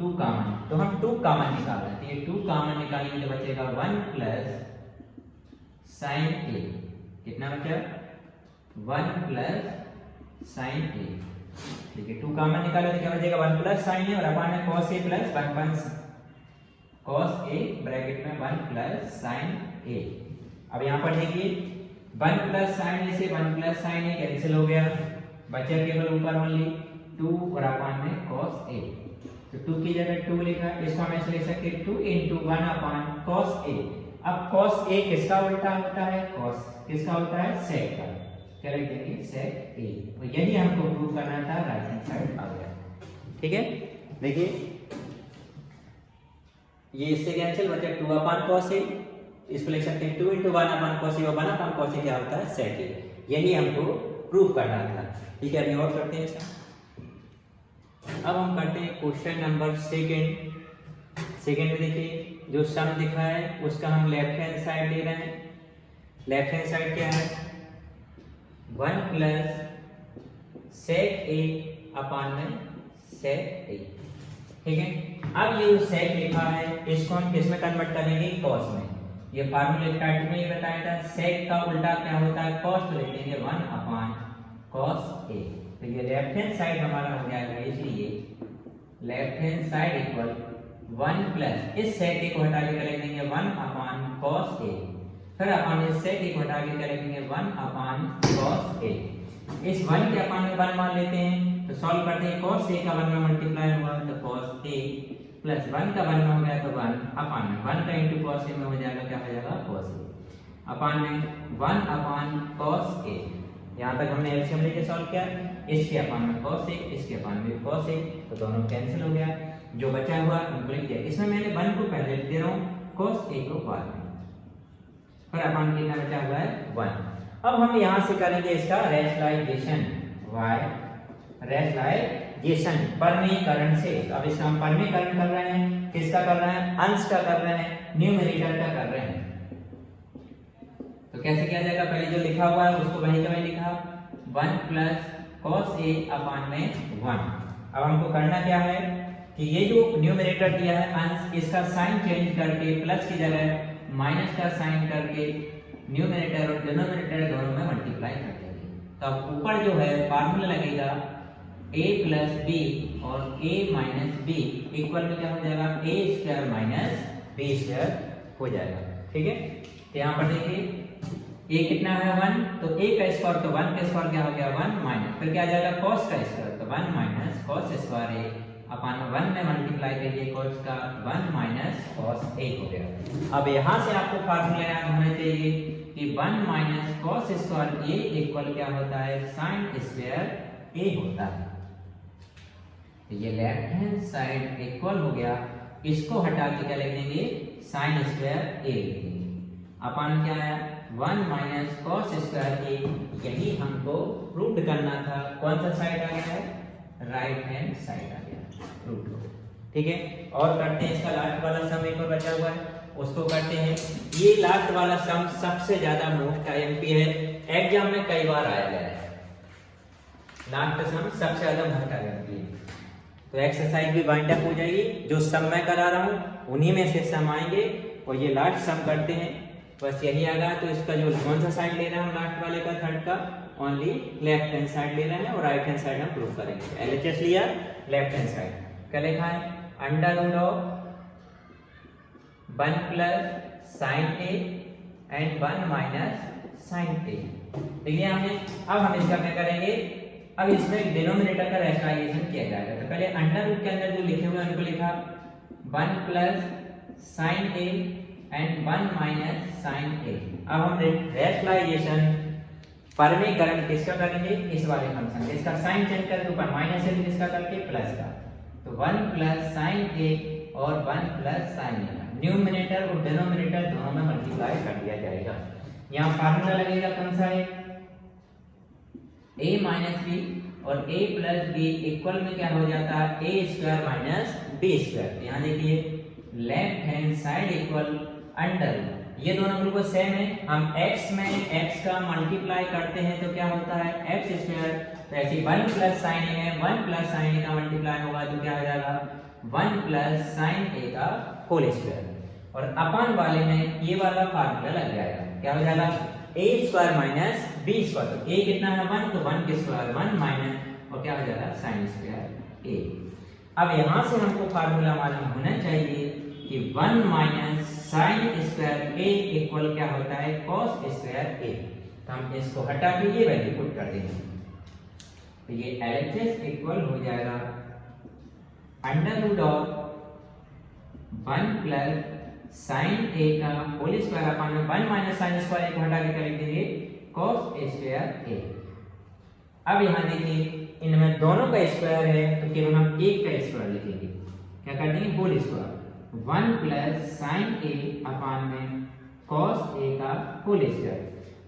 2 कॉमन, तो हम 2 कॉमन निकाल रहे हैं, तो ये 2 कॉमन निकालेंगे तो बचेगा 1 प्लस साइन ए, कितना बचा 1 प्लस साइन ए, ठीक है 2 कॉमन निकाले तो क्या बचेगा 1 प्लस साइन ए और अपान में cos A plus 1 cos A bracket में 1 प्लस साइन ए। अब यहाँ पर देखिए 1 प्लस साइन ए से 1 प्लस साइन ए कैंसिल हो गया, बचा केवल ऊपर ओनली 2 और अपान में cos ए, तो 2 की जगह 2 लिखा, इसको हम ऐसे लिख सकते हैं 2 into 1 अपान cos ए। अब cos ए किसका उल्टा होता है, cos किसका होता है, sec का, क्या लिख देंगे sec ए, तो यही हमको प्रूव करना था, राइट हैंड साइड आ गया, ठीक है। देखिए ये इससे कैंसिल बचा 2 अपान cos ए, इसको लिख सकते हैं 2 into 1 अपान cos ए, और 1 अपान cos ए क्या होता है sec ए, यही हमको प्रूव करना था, ठीक है। अभी और करते हैं इसका, अब हम करते हैं क्वेश्चन नंबर सेकंड में देखिए जो सम दिखा है उसका हम लेफ्ट हैंड साइड ले रहे हैं, लेफ्ट हैंड साइड क्या है 1 प्लस सेक ए अपान में सेक ए, ठीक है। अब ये जो सेक लिखा है इसको हम किस में कन्वर्ट करेंगे, कॉस में, ये फार्मूला स्टार्ट में ही बताया था, सेक का उल्टा क्या होता है कॉस, तो लिख देंगे 1 अपान कॉस ए, तो ये लेफ्ट हैंड साइड हमारा हो जाएगा, इसलिए left hand side equal 1 plus इस सेक ए को हटा के कर देंगे 1 अपान cos ए, फिर अपान इस सेक ए को हटा के कर देंगे 1 अपान cos ए, इस 1 के अपान में 1 मान लेते हैं तो सॉल्व करते हैं, cos ए का 1 में मल्टीप्लाई हुआ तो cos ए प्लस 1 का 1 में हो गया तो 1 अपान में 1 का इंटू cos ए में हो जाएगा, क्या हो जाएगा cos ए अपान में 1 अपान cos ए, यहाँ तक हमने एलसीएम लेके सॉल्व किया, इसके अपान में cos ए, इसके अपान में cos ए, तो दोनों कैंसिल हो गया, जो बचा हुआ हमको लिख दिया, इसमें मैंने 1 को पहले लिख दे रहा हूँ, cos ए को बाद में, फिर अपान कितना बचा हुआ है 1। अब हम यहाँ से करेंगे इसका रैशनलाइजेशन, रैशनलाइजेशन परमीकरण से, तो अब इसका हम परमीकरण कर रहे हैं, किसका कर रहे हैं, अंश का कर रहे हैं, न्यूमेरेटर का कर रहे हैं, तो कैसे किया जाएगा, पहले जो लिखा हुआ है उसको वही का वही लिखा 1 प्लस cos ए अपान में 1। अब हमको करना क्या है कि ये जो न्यूमेरेटर दिया है अंश, इसका साइन चेंज करके प्लस की जगह माइनस का साइन करके न्यूमेरेटर और डिनोमिनेटर दोनों में मल्टीप्लाई कर देंगे, तो अब ऊपर जो है फार्मूला लगेगा a प्लस बी और a माइनस बी इक्वल में क्या हो जाएगा, a square minus b square हो जाएगा, ठीक है। तो यहाँ पर देखिए a कितना है 1, तो a का स्क्वायर तो 1 का स्क्वायर क्या हो गया 1 माइनस, फिर क्या आ जाएगा cos का स्क्वायर तो 1 माइनस cos स्क्वायर a अपान 1 में मल्टीप्लाई करिए cos का 1 माइनस cos a हो गया। अब यहाँ से आपको फार्मूला याद होना चाहिए कि 1 minus cos square a equal क्या होता है sin स्क्वायर a होता है, तो ये लेफ्ट हैंड साइड इक्वल हो गया, इसको हटा के क्या लिख देंगे sin स्क्वायर a लिख देंगे, अपान क्या है 1 माइनस cos स्क्वायर ए, यही हमको प्रूव करना था, कौन सा साइड आ गया है, राइट हैंड साइड आ गया प्रूव, ठीक है। और करते हैं इसका लास्ट वाला सम एक और बचा हुआ है, उसको करते हैं। ये लास्ट वाला सम सबसे ज्यादा मोस्ट आईएमपी है, एग्जाम में कई बार आया गया है, लास्ट सम सबसे ज्यादा मोस्ट आईएमपी है, तो एक्सरसाइज भी बाइंड अप हो जाएगी, जो सम मैं करा रहा हूँ उन्हीं में से सम आएंगे, और ये लास्ट सम करते हैं, बस यही आ गया। तो इसका जो कौन सा साइड ले रहे हैं लास्ट वाले का, थर्ड का, ओनली लेफ्ट हैंड साइड ले रहे हैं, और राइट हैंड साइड हम प्रूव करेंगे। एलएचएस लिया, लेफ्ट हैंड साइड क्या लिखा है, under root of 1 plus sine A and 1 minus sine A, देखिए हमने। अब हम इसका क्या करेंगे, अब इसमें डिनोमिनेटर का रैशनलाइजेशन किया जाएगा, तो पहले अंडर रूट के अंदर जो लिखे हुए हैं उनको लिखा 1 plus sine A and 1 minus sine A. अब हम रैशनलाइजेशन परमीकरण किसका करेंगे, इस वाले फंक्शन, इसका साइन चेंज करके ऊपर माइनस है, इसका करके प्लस का, तो 1 प्लस साइन ए और 1 प्लस साइन ए, न्यूमरेटर और डिनोमिनेटर दोनों में मल्टीप्लाई कर दिया जाएगा। यहाँ फार्मूला लगेगा कौन सा है, a माइनस बी और a प्लस बी इक्वल में क्या हो जाता है, a square minus B square. यहाँ देखिए left hand side equal under root ये दोनों बिल्कुल सेम है। हम x में x का मल्टीप्लाई करते हैं तो क्या होता है x स्क्वायर, तो ऐसे 1 प्लस साइन ए है, 1 प्लस साइन ए का मल्टीप्लाई होगा तो क्या हो जाएगा 1 प्लस साइन ए का होल स्क्वायर, और अपन वाले में ये वाला फार्मूला लग जाएगा, क्या हो जाएगा a square minus b square, तो a कितना है 1, तो 1 के स्क्वायर 1 माइनस और क्या हो जाएगा साइन स्क्वायर a। अब यहां से हमको फार्मूला मालूम होना चाहिए कि 1 minus sine square a equal क्या होता है cos स्क्वायर a, तो हम इसको हटा के ये वैल्यू पुट कर देंगे, तो ये LHS इक्वल हो जाएगा under root of 1 plus sine a का होल स्क्वायर अपन में 1 माइनस साइन स्क्वायर a को हटा के क्या लिख देंगे cos स्क्वायर a। अब यहाँ देखिए इनमें दोनों का स्क्वायर है तो केवल हम एक का स्क्वायर लिखेंगे, क्या कर देंगे होल स्क्वायर 1 प्लस साइन ए अपान में cos a का होल स्क्वायर।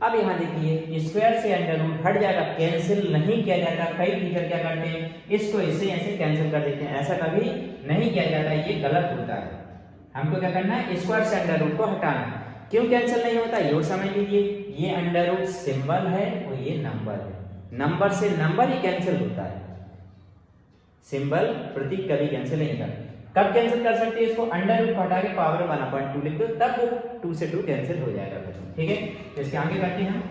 अब यहाँ देखिए स्क्वायर से अंडर रूट हट जाएगा, कैंसिल नहीं किया जाता। कई टीचर क्या करते हैं इसको इससे ऐसे कैंसिल कर देते हैं, ऐसा कभी नहीं किया जाता, ये गलत होता है। हमको क्या करना है स्क्वायर से अंडर रूट को हटाना है। क्यों कैंसिल नहीं होता ये समझ लीजिए, ये अंडर रूट सिंबल है और ये नंबर है, नंबर से नंबर ही कैंसिल होता है, सिंबल प्रतीक कभी कैंसिल नहीं होता। कब कैंसिल कर सकते हैं इसको, अंडर रूट हटा के पावर 1/2 लिख दो, तब वो 2 से 2 कैंसिल हो जाएगा बच्चों, ठीक है। तो इसके आगे करते हैं हम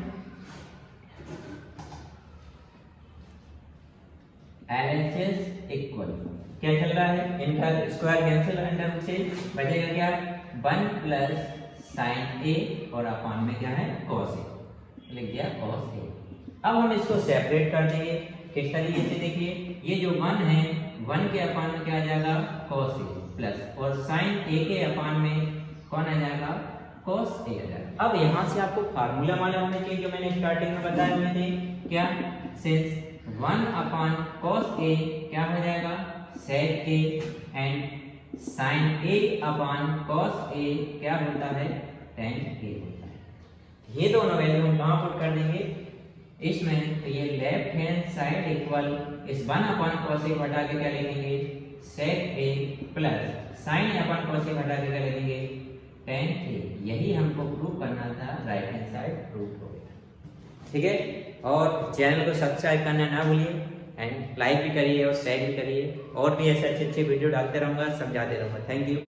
LHS इक्वल क्या चल रहा है, इनका स्क्वायर कैंसिल अंडर रूट से बचेगा क्या 1 प्लस साइन ए और अपान में क्या है cos a, लिख दिया cos a। अब हम इसको सेपरेट कर देंगे किस तरीके से, देखिए ये जो 1 है 1 के अपान में क्या आ जाएगा cos a प्लस और sin a के अपान में कौन आ जाएगा cos a आ जाएगा। अब यहाँ से आपको फार्मूला मालूम होना चाहिए जो मैंने स्टार्टिंग में बताया हुए थे, क्या सिंस 1 अपान cos a क्या हो जाएगा sec a and sin a upon cos a क्या होता है tan a होता है। ये दोनों वैल्यू हम कहाँ पुट कर देंगे इसमें, तो ये लेफ्ट हैंड साइड इक्वल इस 1 अपान cos a हटा के क्या लिखेंगे sec a plus sin a upon cos a हटा के क्या लिखेंगे tan a। यही हमको प्रूव करना था, राइट हैंड साइड प्रूव हो गया, ठीक है। और चैनल को सब्सक्राइब करना ना भूलिए एंड लाइक भी करिए और शेयर भी करिए, और भी ऐसे अच्छे अच्छे वीडियो डालते रहूँगा, समझाते रहूँगा। Thank you.